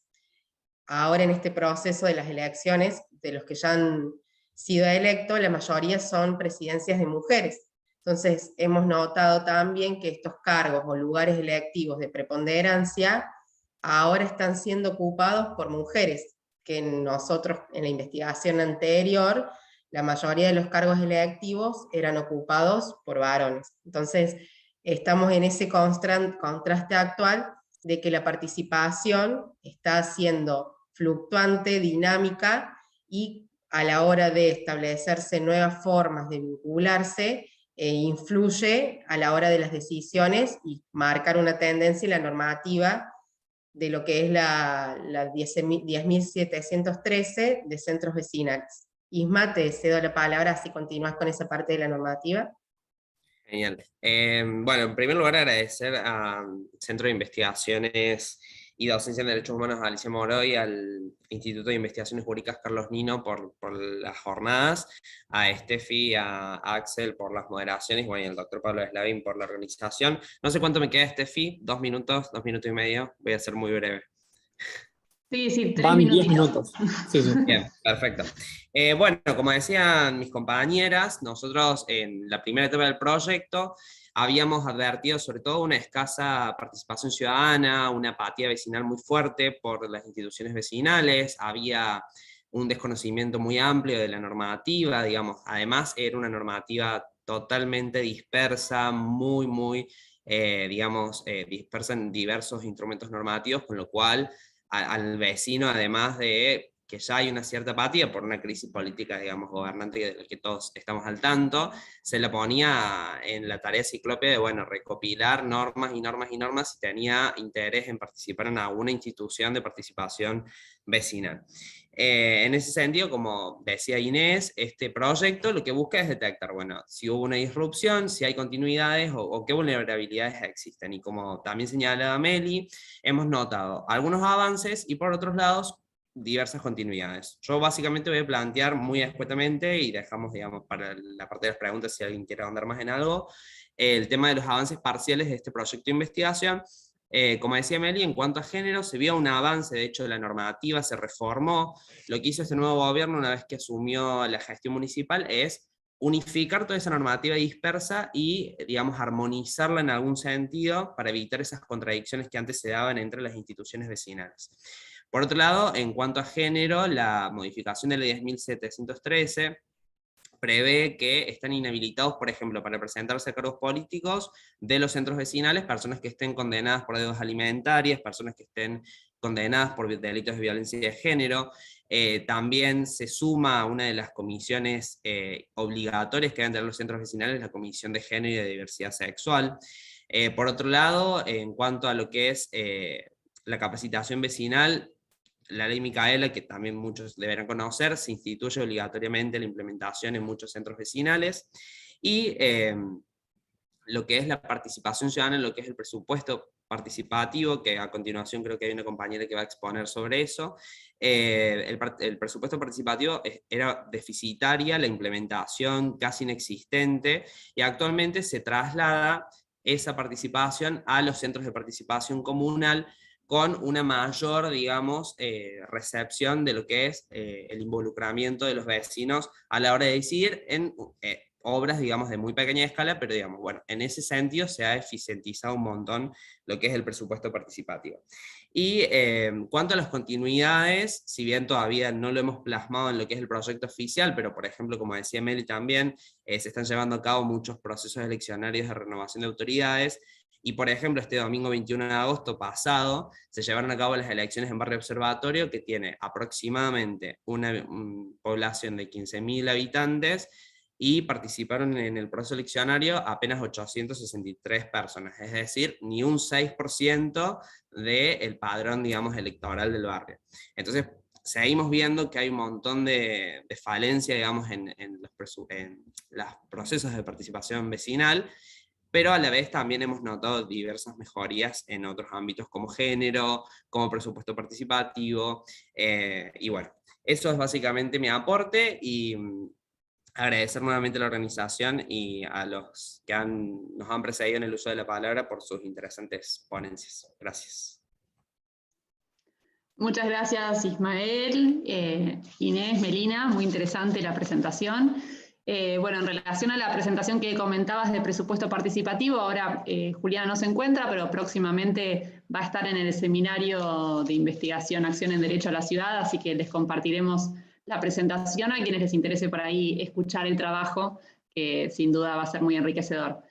Ahora en este proceso de las elecciones, de los que ya han sido electos, la mayoría son presidencias de mujeres. Entonces hemos notado también que estos cargos o lugares electivos de preponderancia ahora están siendo ocupados por mujeres, que nosotros en la investigación anterior, la mayoría de los cargos electivos eran ocupados por varones. Entonces estamos en ese contraste actual de que la participación está siendo fluctuante, dinámica, y a la hora de establecerse nuevas formas de vincularse, influye a la hora de las decisiones y marcar una tendencia en la normativa de lo que es la 10.713 de centros vecinales. Isma, te cedo la palabra, así continúas con esa parte de la normativa. Genial. Bueno, en primer lugar agradecer al Centro de Investigaciones y Docencia en Derechos Humanos Alicia Moró y al Instituto de Investigaciones Jurídicas Carlos Nino por las jornadas, a Estefi y a Axel por las moderaciones, y bueno, y al doctor Pablo Slavin por la organización. No sé cuánto me queda, Estefi, 2 minutos, 2 minutos y medio, voy a ser muy breve. Sí, 3 Van 10 minutitos. minutos. Sí, sí. Bien, perfecto. Bueno, como decían mis compañeras, nosotros en la primera etapa del proyecto habíamos advertido sobre todo una escasa participación ciudadana, una apatía vecinal muy fuerte por las instituciones vecinales, había un desconocimiento muy amplio de la normativa, digamos, además era una normativa totalmente dispersa, muy, digamos, dispersa en diversos instrumentos normativos, con lo cual al vecino, además de que ya hay una cierta apatía por una crisis política, digamos, gobernante de la que todos estamos al tanto, se la ponía en la tarea ciclópea de, bueno, recopilar normas y tenía interés en participar en alguna institución de participación vecinal. En ese sentido, como decía Inés, este proyecto lo que busca es detectar, bueno, si hubo una disrupción, si hay continuidades o qué vulnerabilidades existen. Y como también señala Meli, hemos notado algunos avances y por otros lados diversas continuidades. Yo básicamente voy a plantear muy escuetamente, y dejamos, digamos, para la parte de las preguntas si alguien quiere ahondar más en algo, el tema de los avances parciales de este proyecto de investigación. Como decía Meli, en cuanto a género, se vio un avance, de hecho, de la normativa, se reformó. Lo que hizo este nuevo gobierno, una vez que asumió la gestión municipal, es unificar toda esa normativa dispersa y, digamos, armonizarla en algún sentido para evitar esas contradicciones que antes se daban entre las instituciones vecinales. Por otro lado, en cuanto a género, la modificación de la 10.713 prevé que están inhabilitados, por ejemplo, para presentarse a cargos políticos de los centros vecinales, personas que estén condenadas por deudas alimentarias, personas que estén condenadas por delitos de violencia de género. También se suma a una de las comisiones obligatorias que deben tener los centros vecinales, la Comisión de Género y de Diversidad Sexual. Por otro lado, en cuanto a lo que es la capacitación vecinal, la ley Micaela, que también muchos deberán conocer, se instituye obligatoriamente la implementación en muchos centros vecinales, y lo que es la participación ciudadana en lo que es el presupuesto participativo, que a continuación creo que hay una compañera que va a exponer sobre eso. El presupuesto participativo era deficitaria, la implementación casi inexistente, y actualmente se traslada esa participación a los centros de participación comunal, con una mayor, digamos, recepción de lo que es el involucramiento de los vecinos a la hora de decidir en obras, digamos, de muy pequeña escala, pero digamos, bueno, en ese sentido se ha eficientizado un montón lo que es el presupuesto participativo. Y cuanto a las continuidades, si bien todavía no lo hemos plasmado en lo que es el proyecto oficial, pero por ejemplo, como decía Meli también, se están llevando a cabo muchos procesos eleccionarios de renovación de autoridades. Y por ejemplo, este domingo 21 de agosto pasado se llevaron a cabo las elecciones en Barrio Observatorio, que tiene aproximadamente una población de 15.000 habitantes, y participaron en el proceso eleccionario apenas 863 personas, es decir, ni un 6% del padrón, digamos, electoral del barrio. Entonces, seguimos viendo que hay un montón de falencia, digamos, en los procesos de participación vecinal, pero a la vez también hemos notado diversas mejorías en otros ámbitos como género, como presupuesto participativo, y bueno, eso es básicamente mi aporte, y agradecer nuevamente a la organización y a los que nos han precedido en el uso de la palabra por sus interesantes ponencias. Gracias. Muchas gracias, Ismael, Inés, Melina, muy interesante la presentación. Bueno, en relación a la presentación que comentabas de presupuesto participativo, ahora Juliana no se encuentra, pero próximamente va a estar en el seminario de investigación Acción en Derecho a la Ciudad, así que les compartiremos la presentación a quienes les interese por ahí escuchar el trabajo, que sin duda va a ser muy enriquecedor.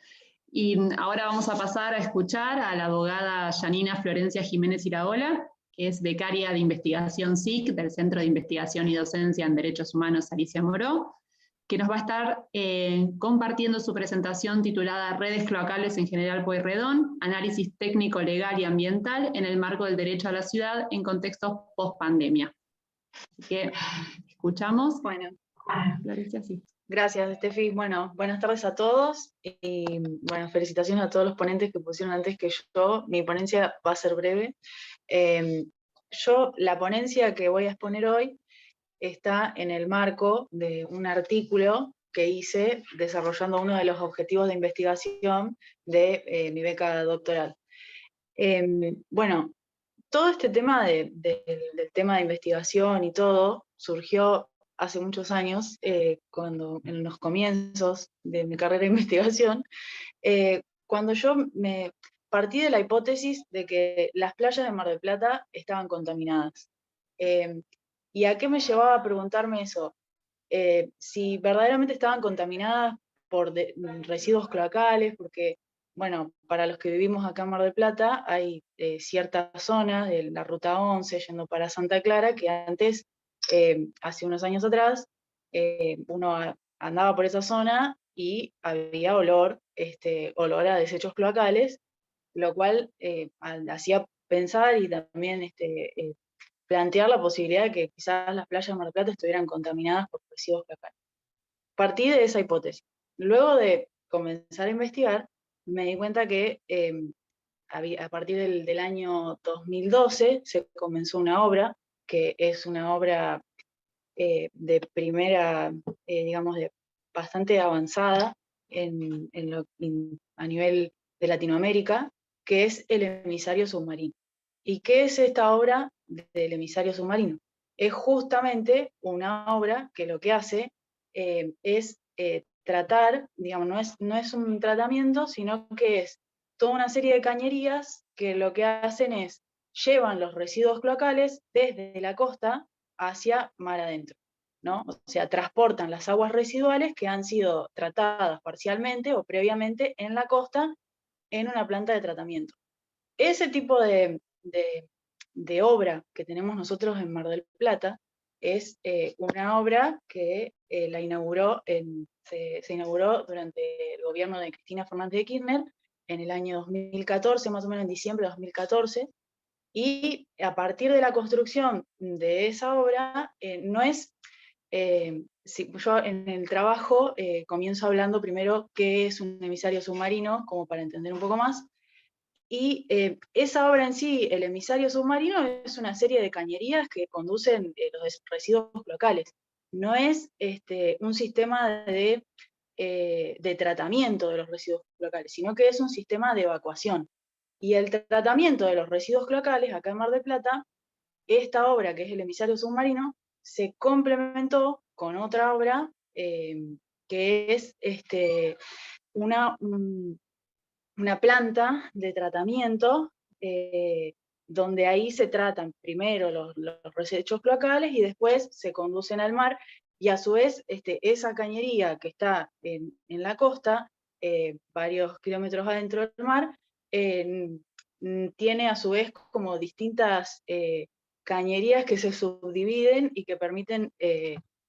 Y ahora vamos a pasar a escuchar a la abogada Yanina Florencia Jiménez Iraola, que es becaria de investigación SIC del Centro de Investigación y Docencia en Derechos Humanos Alicia Moró, que nos va a estar compartiendo su presentación titulada Redes cloacales en General Pueyrredón, análisis técnico, legal y ambiental en el marco del derecho a la ciudad en contextos post-pandemia. Así que escuchamos. Bueno, Florencia, sí. Gracias, Estefi. Bueno, buenas tardes a todos y bueno, felicitaciones a todos los ponentes que pusieron antes que yo. Mi ponencia va a ser breve. La ponencia que voy a exponer hoy está en el marco de un artículo que hice desarrollando uno de los objetivos de investigación de mi beca doctoral. Bueno, todo este tema del tema de investigación y todo surgió hace muchos años, cuando en los comienzos de mi carrera de investigación, cuando yo me partí de la hipótesis de que las playas de Mar del Plata estaban contaminadas. ¿Y a qué me llevaba a preguntarme eso? Si verdaderamente estaban contaminadas por residuos cloacales, porque, bueno, para los que vivimos acá en Mar del Plata, hay ciertas zonas de la Ruta 11 yendo para Santa Clara que antes, hace unos años atrás, uno andaba por esa zona y había olor a desechos cloacales, lo cual hacía pensar y también plantear la posibilidad de que quizás las playas de Mar del Plata estuvieran contaminadas por residuos cloacales. Partí de esa hipótesis. Luego de comenzar a investigar, me di cuenta que a partir del año 2012 se comenzó una obra, que es una obra de primera, digamos, bastante avanzada a nivel de Latinoamérica, que es el emisario submarino. ¿Y qué es esta obra del emisario submarino? Es justamente una obra que lo que hace es tratar, digamos, no es un tratamiento, sino que es toda una serie de cañerías que lo que hacen es llevan los residuos cloacales desde la costa hacia mar adentro, ¿no? O sea, transportan las aguas residuales que han sido tratadas parcialmente o previamente en la costa en una planta de tratamiento. Ese tipo de obra que tenemos nosotros en Mar del Plata es una obra que se inauguró durante el gobierno de Cristina Fernández de Kirchner en el año 2014, más o menos en diciembre de 2014, y a partir de la construcción de esa obra, yo en el trabajo comienzo hablando primero qué es un emisario submarino, como para entender un poco más, y esa obra en sí, el emisario submarino, es una serie de cañerías que conducen los residuos locales. No es un sistema de tratamiento de los residuos locales, sino que es un sistema de evacuación. Y el tratamiento de los residuos locales, acá en Mar del Plata, esta obra, que es el emisario submarino, se complementó con otra obra que es una planta de tratamiento donde ahí se tratan primero los desechos cloacales y después se conducen al mar, y a su vez esa cañería que está en la costa, varios kilómetros adentro del mar, tiene a su vez como distintas cañerías que se subdividen y que permiten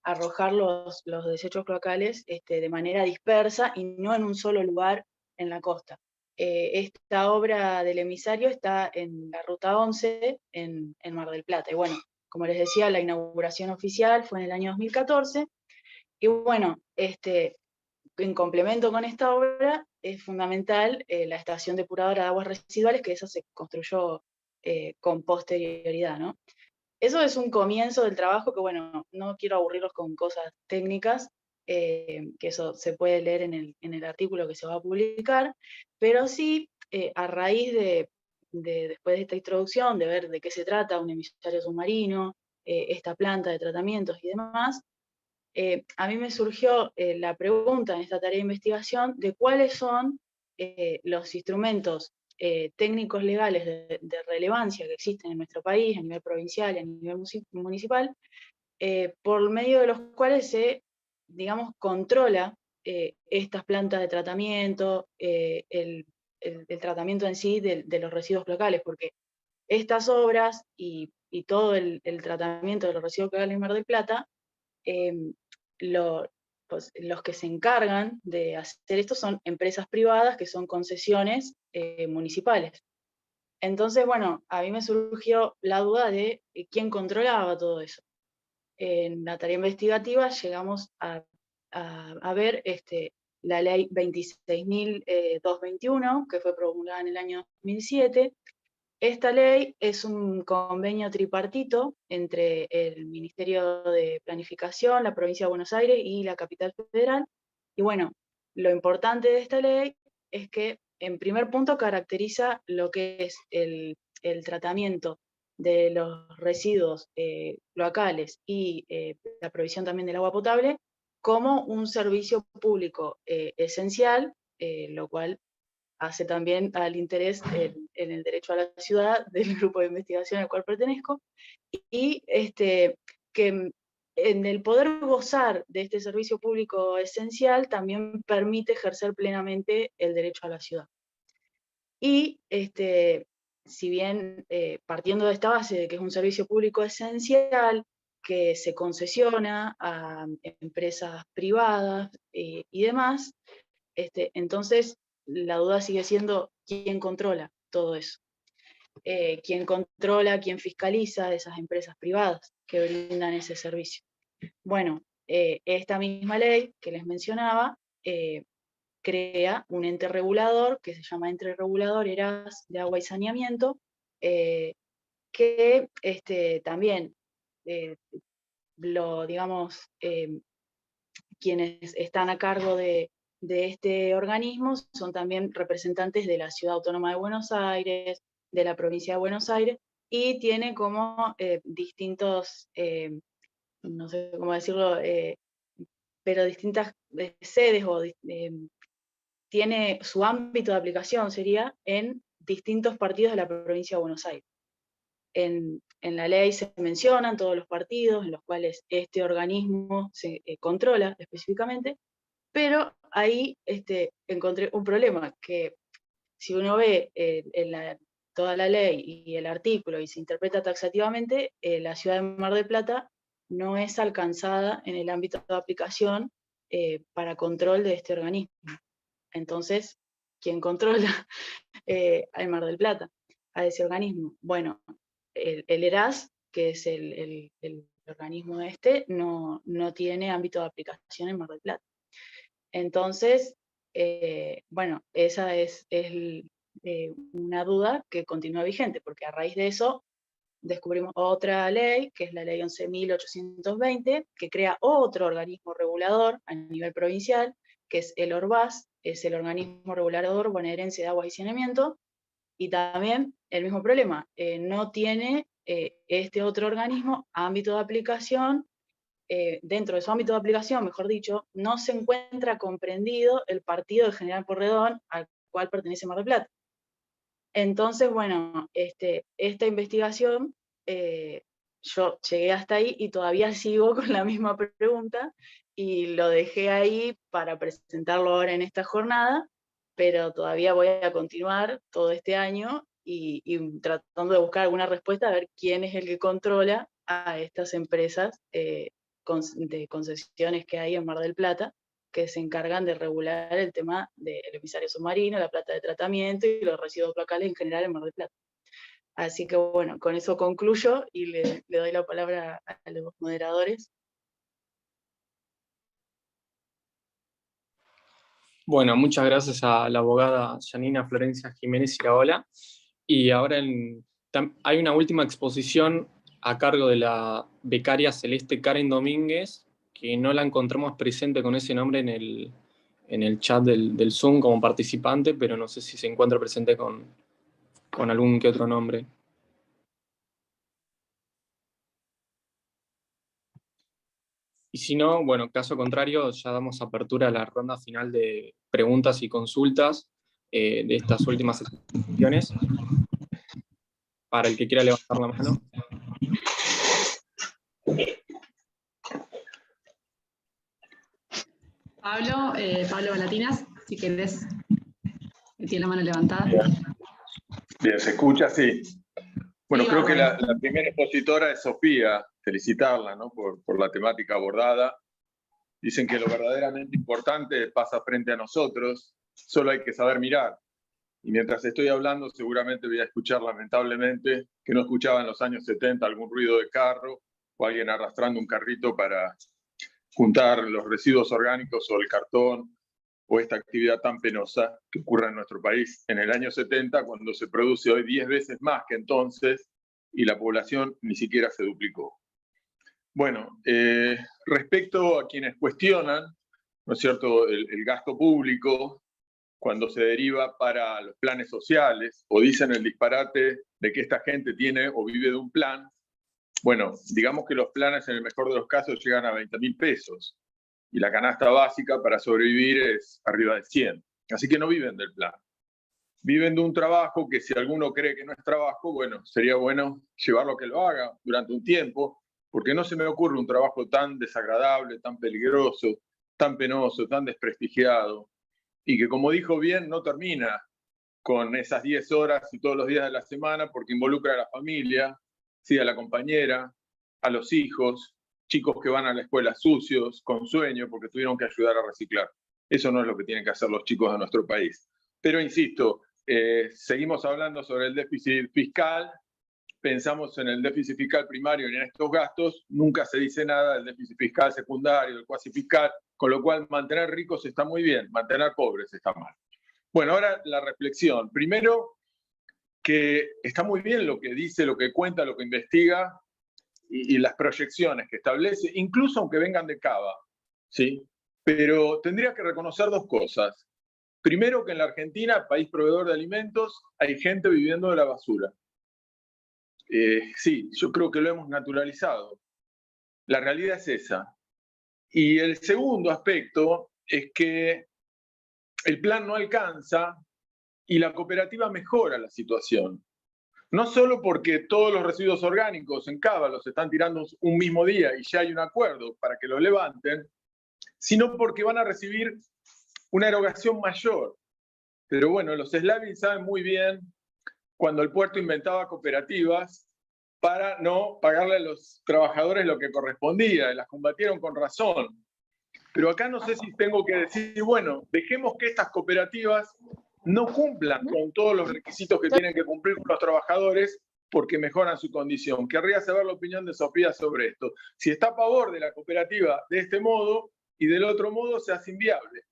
arrojar los desechos cloacales de manera dispersa y no en un solo lugar en la costa. Esta obra del emisario está en la Ruta 11 en Mar del Plata. Y bueno, como les decía, la inauguración oficial fue en el año 2014. Y bueno, en complemento con esta obra, es fundamental la estación depuradora de aguas residuales, que esa se construyó con posterioridad, ¿no? Eso es un comienzo del trabajo que, bueno, no quiero aburrirlos con cosas técnicas, que eso se puede leer en el artículo que se va a publicar, pero sí, a raíz de después de esta introducción, de ver de qué se trata un emisario submarino, esta planta de tratamientos y demás, a mí me surgió la pregunta en esta tarea de investigación de cuáles son los instrumentos técnicos legales de relevancia que existen en nuestro país, a nivel provincial y a nivel municipal, por medio de los cuales se, digamos, controla estas plantas de tratamiento, el tratamiento en sí de los residuos locales, porque estas obras y todo el tratamiento de los residuos locales en Mar del Plata, los que se encargan de hacer esto son empresas privadas que son concesiones municipales. Entonces, bueno, a mí me surgió la duda de quién controlaba todo eso. En la tarea investigativa llegamos a ver la ley 26.221, que fue promulgada en el año 2007. Esta ley es un convenio tripartito entre el Ministerio de Planificación, la Provincia de Buenos Aires y la Capital Federal. Y bueno, lo importante de esta ley es que, en primer punto, caracteriza lo que es el tratamiento de los residuos locales y la provisión también del agua potable como un servicio público esencial, lo cual hace también al interés en el derecho a la ciudad del grupo de investigación al cual pertenezco, y que en el poder gozar de este servicio público esencial también permite ejercer plenamente el derecho a la ciudad. Y si bien partiendo de esta base de que es un servicio público esencial, que se concesiona a empresas privadas y demás, entonces la duda sigue siendo quién controla todo eso. Quién controla, quién fiscaliza esas empresas privadas que brindan ese servicio. Bueno, esta misma ley que les mencionaba crea un ente regulador que se llama Ente Regulador ERAS de Agua y Saneamiento, que también quienes están a cargo de este organismo son también representantes de la Ciudad Autónoma de Buenos Aires, de la provincia de Buenos Aires, y tiene como distintos, no sé cómo decirlo, pero distintas sedes, o tiene su ámbito de aplicación, sería en distintos partidos de la provincia de Buenos Aires. En la ley se mencionan todos los partidos en los cuales este organismo se controla específicamente, pero ahí encontré un problema, que si uno ve toda la ley y el artículo y se interpreta taxativamente, la ciudad de Mar del Plata no es alcanzada en el ámbito de aplicación para control de este organismo. Entonces, ¿quién controla al Mar del Plata, a ese organismo? Bueno, el ERAS, que es el organismo no tiene ámbito de aplicación en Mar del Plata. Entonces, bueno, esa es una duda que continúa vigente, porque a raíz de eso descubrimos otra ley, que es la ley 11.820, que crea otro organismo regulador a nivel provincial, que es el ORBAS, es el Organismo Regulador Bonaerense de Aguas y Saneamiento, y también el mismo problema, no tiene este otro organismo ámbito de aplicación. Dentro de su ámbito de aplicación, mejor dicho, no se encuentra comprendido el partido de General Porredón al cual pertenece Mar del Plata. Entonces, bueno, esta investigación, yo llegué hasta ahí y todavía sigo con la misma pregunta, y lo dejé ahí para presentarlo ahora en esta jornada, pero todavía voy a continuar todo este año y tratando de buscar alguna respuesta, a ver quién es el que controla a estas empresas de concesiones que hay en Mar del Plata, que se encargan de regular el tema del emisario submarino, la planta de tratamiento y los residuos locales en general en Mar del Plata. Así que bueno, con eso concluyo y le doy la palabra a los moderadores. Bueno, muchas gracias a la abogada Yanina Florencia Jiménez Iraola. Y ahora hay una última exposición a cargo de la becaria Celeste Karen Domínguez, que no la encontramos presente con ese nombre en el chat del Zoom como participante, pero no sé si se encuentra presente con con algún que otro nombre. Y si no, bueno, caso contrario, ya damos apertura a la ronda final de preguntas y consultas de estas últimas sesiones. Para el que quiera levantar la mano. Pablo Balatinas, si querés, tiene la mano levantada. Bien, ¿se escucha? Sí. Bueno, Sí, creo que bueno. la primera expositora es Sofía, felicitarla, ¿no? por la temática abordada. Dicen que lo verdaderamente importante pasa frente a nosotros, solo hay que saber mirar. Y mientras estoy hablando, seguramente voy a escuchar, lamentablemente, que no escuchaba en los años 70 algún ruido de carro o alguien arrastrando un carrito para juntar los residuos orgánicos o el cartón, o esta actividad tan penosa que ocurre en nuestro país en el año 70, cuando se produce hoy 10 veces más que entonces y la población ni siquiera se duplicó. Bueno, respecto a quienes cuestionan, ¿no es cierto?, el gasto público cuando se deriva para los planes sociales, o dicen el disparate de que esta gente tiene o vive de un plan, bueno, digamos que los planes en el mejor de los casos llegan a 20.000 pesos, y la canasta básica para sobrevivir es arriba de 100. Así que no viven del plan. Viven de un trabajo que si alguno cree que no es trabajo, bueno, sería bueno llevarlo a que lo haga durante un tiempo, porque no se me ocurre un trabajo tan desagradable, tan peligroso, tan penoso, tan desprestigiado, y que, como dijo bien, no termina con esas 10 horas y todos los días de la semana, porque involucra a la familia, ¿sí?, a la compañera, a los hijos, chicos que van a la escuela sucios, con sueño, porque tuvieron que ayudar a reciclar. Eso no es lo que tienen que hacer los chicos de nuestro país. Pero insisto, seguimos hablando sobre el déficit fiscal, pensamos en el déficit fiscal primario y en estos gastos, nunca se dice nada del déficit fiscal secundario, del cuasi fiscal, con lo cual mantener ricos está muy bien, mantener pobres está mal. Bueno, ahora la reflexión. Primero, que está muy bien lo que dice, lo que cuenta, lo que investiga y las proyecciones que establece, incluso aunque vengan de Cava, ¿sí? Pero tendría que reconocer dos cosas. Primero, que en la Argentina, país proveedor de alimentos, hay gente viviendo de la basura. Sí, yo creo que lo hemos naturalizado. La realidad es esa. Y el segundo aspecto es que el plan no alcanza y la cooperativa mejora la situación. No solo porque todos los residuos orgánicos en Cava los están tirando un mismo día y ya hay un acuerdo para que los levanten, sino porque van a recibir una erogación mayor. Pero bueno, los Slavin saben muy bien cuando el puerto inventaba cooperativas para no pagarle a los trabajadores lo que correspondía, y las combatieron con razón. Pero acá no sé si tengo que decir, bueno, dejemos que estas cooperativas no cumplan con todos los requisitos que tienen que cumplir los trabajadores porque mejoran su condición. Querría saber la opinión de Sofía sobre esto. Si está a favor de la cooperativa de este modo y del otro modo se hace inviable.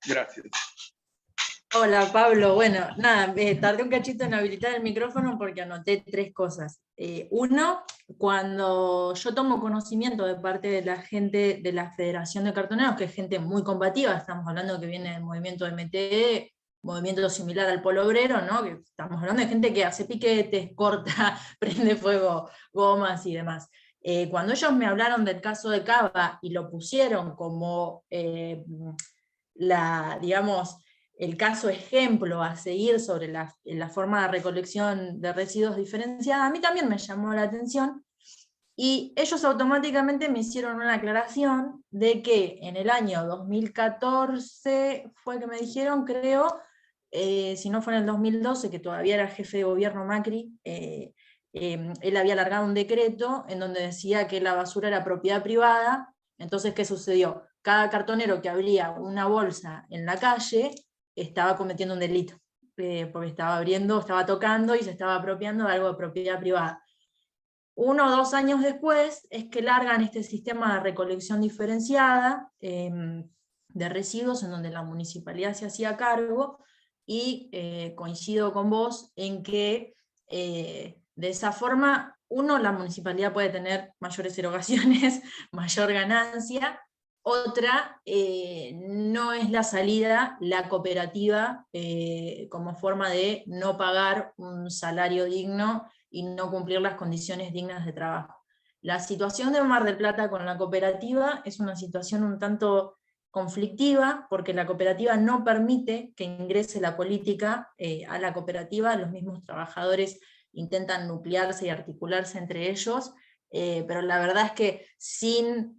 Gracias. Hola Pablo, bueno, nada, tardé un cachito en habilitar el micrófono porque anoté 3 cosas. Uno, cuando yo tomo conocimiento de parte de la gente de la Federación de Cartoneros, que es gente muy combativa, estamos hablando que viene del movimiento MTE, movimiento similar al Polo Obrero, ¿no? Que estamos hablando de gente que hace piquetes, corta, prende fuego gomas y demás. Cuando ellos me hablaron del caso de Cava y lo pusieron como digamos, el caso ejemplo a seguir sobre la forma de recolección de residuos diferenciada, a mí también me llamó la atención, y ellos automáticamente me hicieron una aclaración de que en el año 2014, fue que me dijeron, creo, si no fue en el 2012, que todavía era jefe de gobierno Macri, él había alargado un decreto en donde decía que la basura era propiedad privada. Entonces, ¿qué sucedió? Cada cartonero que abría una bolsa en la calle estaba cometiendo un delito, porque estaba abriendo, estaba tocando y se estaba apropiando de algo de propiedad privada. 1 o 2 años después es que largan este sistema de recolección diferenciada de residuos, en donde la municipalidad se hacía cargo, y coincido con vos en que de esa forma, la municipalidad puede tener mayores erogaciones, mayor ganancia, Otra, no es la salida la cooperativa como forma de no pagar un salario digno y no cumplir las condiciones dignas de trabajo. La situación de Mar del Plata con la cooperativa es una situación un tanto conflictiva, porque la cooperativa no permite que ingrese la política a la cooperativa. Los mismos trabajadores intentan nuclearse y articularse entre ellos, pero la verdad es que sin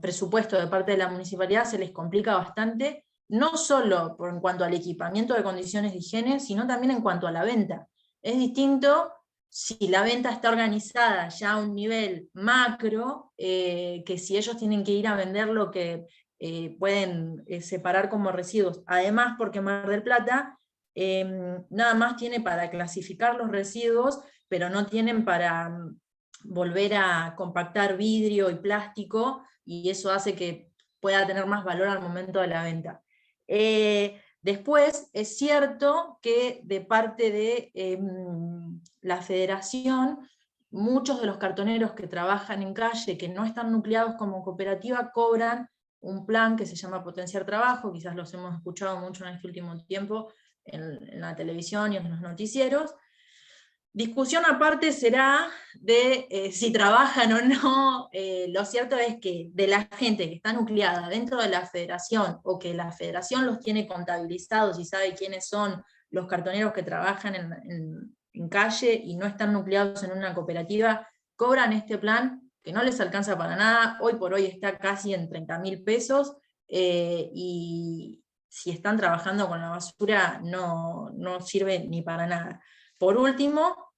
presupuesto de parte de la municipalidad se les complica bastante, no solo en cuanto al equipamiento de condiciones de higiene, sino también en cuanto a la venta. Es distinto si la venta está organizada ya a un nivel macro, que si ellos tienen que ir a vender lo que pueden separar como residuos. Además, porque Mar del Plata nada más tiene para clasificar los residuos, pero no tienen para volver a compactar vidrio y plástico, y eso hace que pueda tener más valor al momento de la venta. Después, es cierto que de parte de la federación, muchos de los cartoneros que trabajan en calle, que no están nucleados como cooperativa, cobran un plan que se llama Potenciar Trabajo, quizás los hemos escuchado mucho en este último tiempo en la televisión y en los noticieros. Discusión aparte será de si trabajan o no. Lo cierto es que de la gente que está nucleada dentro de la federación, o que la federación los tiene contabilizados y sabe quiénes son los cartoneros que trabajan en calle y no están nucleados en una cooperativa, cobran este plan que no les alcanza para nada. Hoy por hoy está casi en 30.000 pesos, y si están trabajando con la basura no sirve ni para nada. Por último,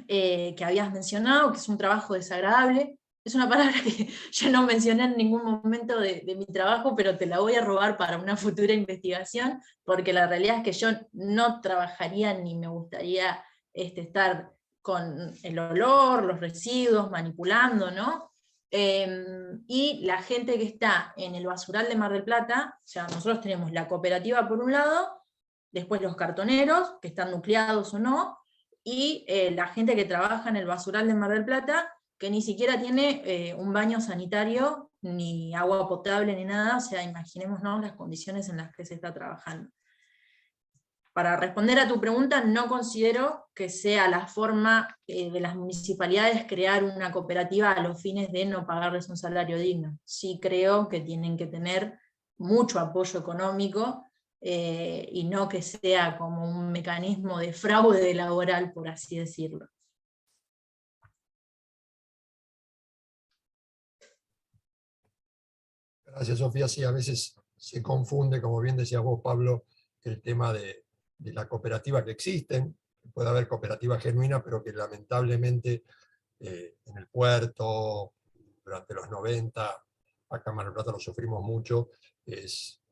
que habías mencionado, que es un trabajo desagradable, es una palabra que yo no mencioné en ningún momento de mi trabajo, pero te la voy a robar para una futura investigación, porque la realidad es que yo no trabajaría ni me gustaría estar con el olor, los residuos, manipulando, ¿no? Y la gente que está en el basural de Mar del Plata, o sea, nosotros tenemos la cooperativa por un lado, después los cartoneros, que están nucleados o no, y la gente que trabaja en el basural de Mar del Plata, que ni siquiera tiene un baño sanitario, ni agua potable, ni nada. O sea, imaginémonos las condiciones en las que se está trabajando. Para responder a tu pregunta, no considero que sea la forma de las municipalidades crear una cooperativa a los fines de no pagarles un salario digno. Sí creo que tienen que tener mucho apoyo económico, y no que sea como un mecanismo de fraude laboral, por así decirlo. Gracias, Sofía. Sí, a veces se confunde, como bien decías vos, Pablo, el tema de la cooperativa que existen. Puede haber cooperativas genuinas, pero que lamentablemente en el puerto, durante los 90, acá en Mar del Plata lo sufrimos mucho, es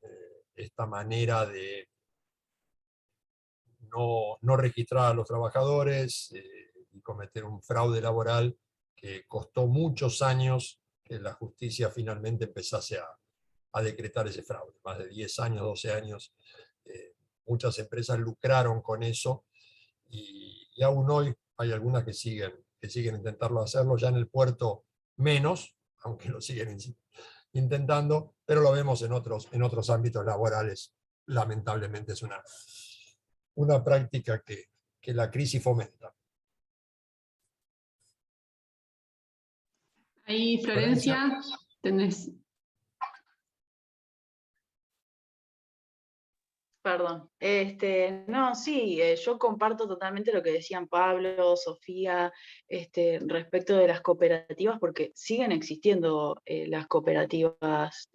esta manera de no registrar a los trabajadores y cometer un fraude laboral que costó muchos años que la justicia finalmente empezase a decretar ese fraude. Más de 10 años, 12 años, muchas empresas lucraron con eso, y aún hoy hay algunas que siguen intentando hacerlo, ya en el puerto menos, aunque lo siguen intentando, pero lo vemos en otros ámbitos laborales. Lamentablemente es una práctica que la crisis fomenta. Ahí, Florencia, tenés. Perdón. No, sí, yo comparto totalmente lo que decían Pablo, Sofía, respecto de las cooperativas, porque siguen existiendo las cooperativas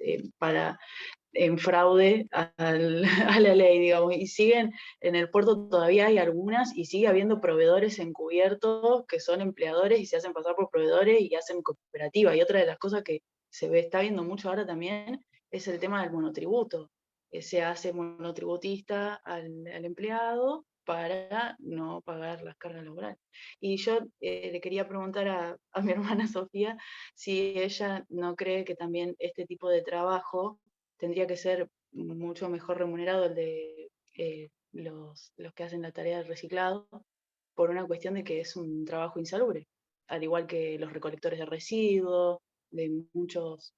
en fraude a la ley, digamos, y siguen en el puerto, todavía hay algunas, y sigue habiendo proveedores encubiertos que son empleadores y se hacen pasar por proveedores y hacen cooperativa. Y otra de las cosas que está viendo mucho ahora también es el tema del monotributo. Se hace monotributista al empleado para no pagar las cargas laborales. Y yo le quería preguntar a mi hermana Sofía si ella no cree que también este tipo de trabajo tendría que ser mucho mejor remunerado el de los que hacen la tarea del reciclado, por una cuestión de que es un trabajo insalubre, al igual que los recolectores de residuos, de muchos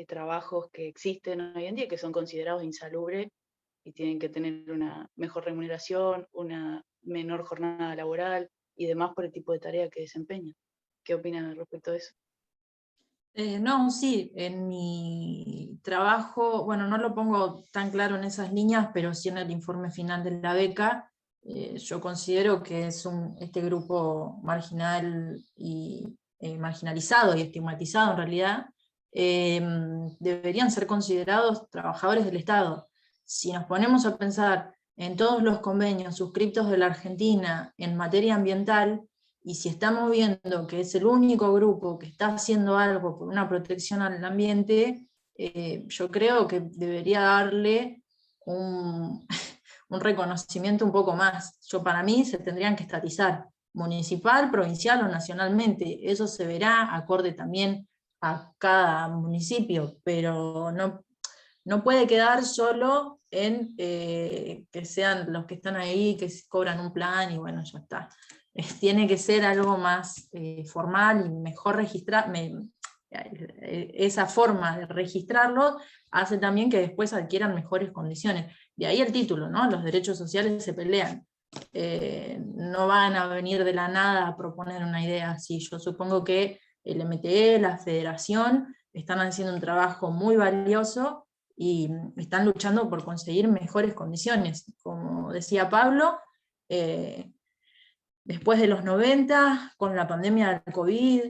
trabajos que existen hoy en día que son considerados insalubres y tienen que tener una mejor remuneración, una menor jornada laboral y demás por el tipo de tarea que desempeñan. ¿Qué opinan respecto a eso? No, sí, en mi trabajo, bueno, no lo pongo tan claro en esas líneas, pero sí en el informe final de la beca, yo considero que es este grupo marginal y marginalizado y estigmatizado en realidad, deberían ser considerados trabajadores del Estado. Si nos ponemos a pensar en todos los convenios suscriptos de la Argentina en materia ambiental, y si estamos viendo que es el único grupo que está haciendo algo por una protección al ambiente, yo creo que debería darle un reconocimiento un poco más. Para mí se tendrían que estatizar, municipal, provincial o nacionalmente. Eso se verá acorde también a cada municipio, pero no puede quedar solo en que sean los que están ahí, que cobran un plan y bueno, ya está. Tiene que ser algo más formal y mejor registrar. Esa forma de registrarlo hace también que después adquieran mejores condiciones. De ahí el título, ¿no? Los derechos sociales se pelean. No van a venir de la nada a proponer una idea así. Yo supongo que el MTE, la federación, están haciendo un trabajo muy valioso y están luchando por conseguir mejores condiciones. Como decía Pablo, después de los 90, con la pandemia del COVID,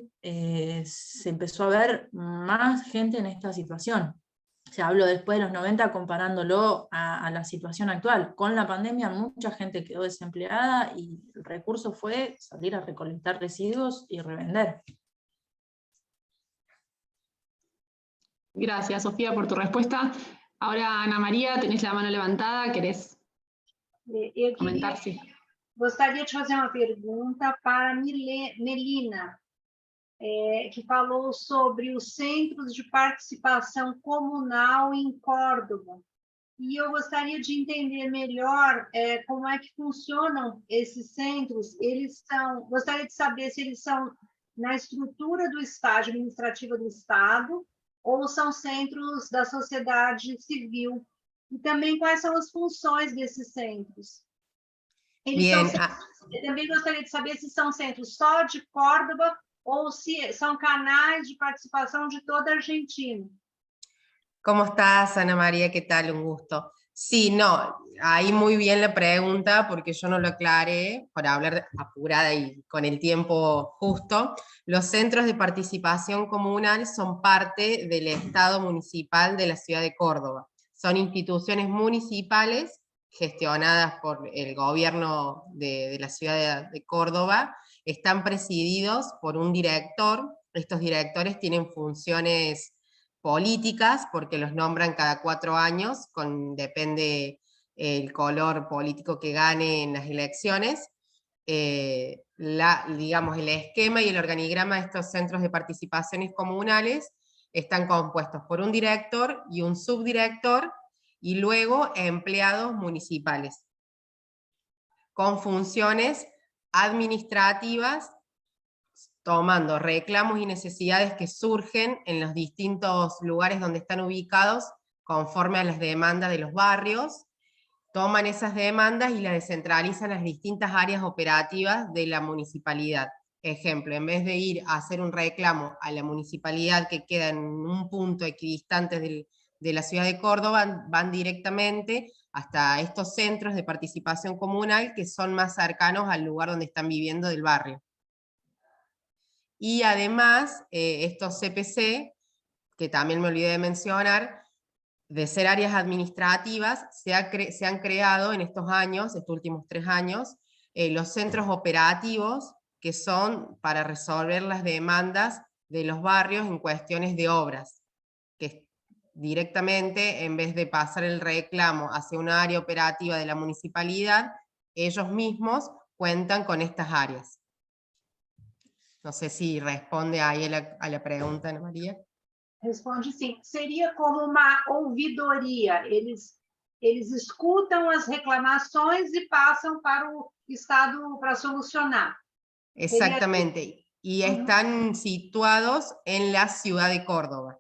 se empezó a ver más gente en esta situación. O sea, hablo después de los 90 comparándolo a la situación actual. Con la pandemia mucha gente quedó desempleada y el recurso fue salir a recolectar residuos y revender. Gracias, Sofía, por tu respuesta. Ahora, Ana María, tenés la mano levantada, ¿querés comentar? Sí. Gostaria de fazer uma pergunta para Melina, que falou sobre os centros de participação comunal em Córdoba. E eu gostaria de entender melhor como é que funcionam esses centros. Gostaria de saber se eles são na estrutura do Estado, administrativa do Estado, ou são centros da sociedade civil. E também quais são as funções desses centros. Também gostaria de saber se são centros só de Córdoba ou se são canais de participação de toda a Argentina. ¿Cómo estás, Ana María? ¿Qué tal? Un gusto. Sí, no, ahí muy bien la pregunta, porque yo no lo aclaré, para hablar apurada y con el tiempo justo. Los centros de participación comunal son parte del Estado municipal de la ciudad de Córdoba. Son instituciones municipales gestionadas por el gobierno de la ciudad de Córdoba, están presididos por un director. Estos directores tienen funciones políticas, porque los nombran cada 4 años, depende el color político que gane en las elecciones. Digamos, el esquema y el organigrama de estos centros de participaciones comunales están compuestos por un director y un subdirector, y luego empleados municipales, con funciones administrativas, tomando reclamos y necesidades que surgen en los distintos lugares donde están ubicados, conforme a las demandas de los barrios, toman esas demandas y las descentralizan a las distintas áreas operativas de la municipalidad. Ejemplo, en vez de ir a hacer un reclamo a la municipalidad que queda en un punto equidistante de la ciudad de Córdoba, van directamente hasta estos centros de participación comunal que son más cercanos al lugar donde están viviendo del barrio. Y además, estos CPC, que también me olvidé de mencionar, de ser áreas administrativas, se han creado en estos años, estos últimos 3 años, los centros operativos, que son para resolver las demandas de los barrios en cuestiones de obras, que directamente, en vez de pasar el reclamo hacia una área operativa de la municipalidad, ellos mismos cuentan con estas áreas. No sé si responde ahí a la pregunta, Ana María. Responde sim. Seria como uma ouvidoria. Eles escutam as reclamações e passam para o Estado para solucionar. Exactamente. Y están situados en la ciudad de Córdoba.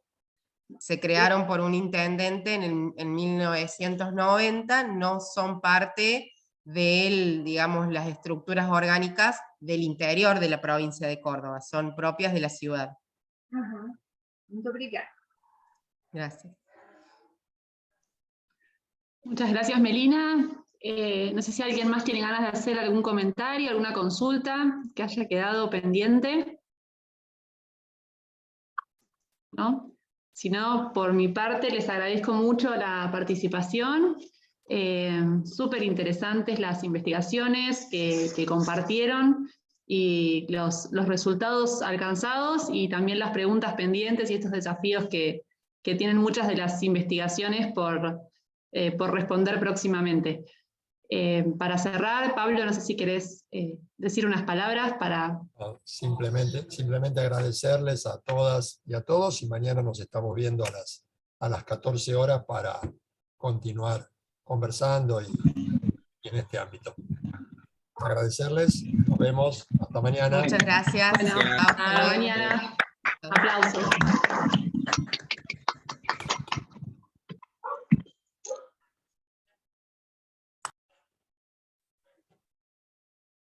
se crearon por un intendente en 1990, no son parte de, digamos, las estructuras orgánicas del interior de la provincia de Córdoba, son propias de la ciudad. Muito obrigada. Gracias. Muchas gracias, Melina. No sé si alguien más tiene ganas de hacer algún comentario, alguna consulta que haya quedado pendiente. ¿No? Si no, por mi parte les agradezco mucho la participación. Súper interesantes las investigaciones que compartieron y los resultados alcanzados y también las preguntas pendientes y estos desafíos que tienen muchas de las investigaciones por responder próximamente. Para cerrar, Pablo, no sé si querés decir unas palabras para... Simplemente agradecerles a todas y a todos, y mañana nos estamos viendo a las 14 horas para continuar conversando y en este ámbito. Agradecerles, nos vemos, hasta mañana. Muchas gracias. Bueno, hasta mañana. Aplausos.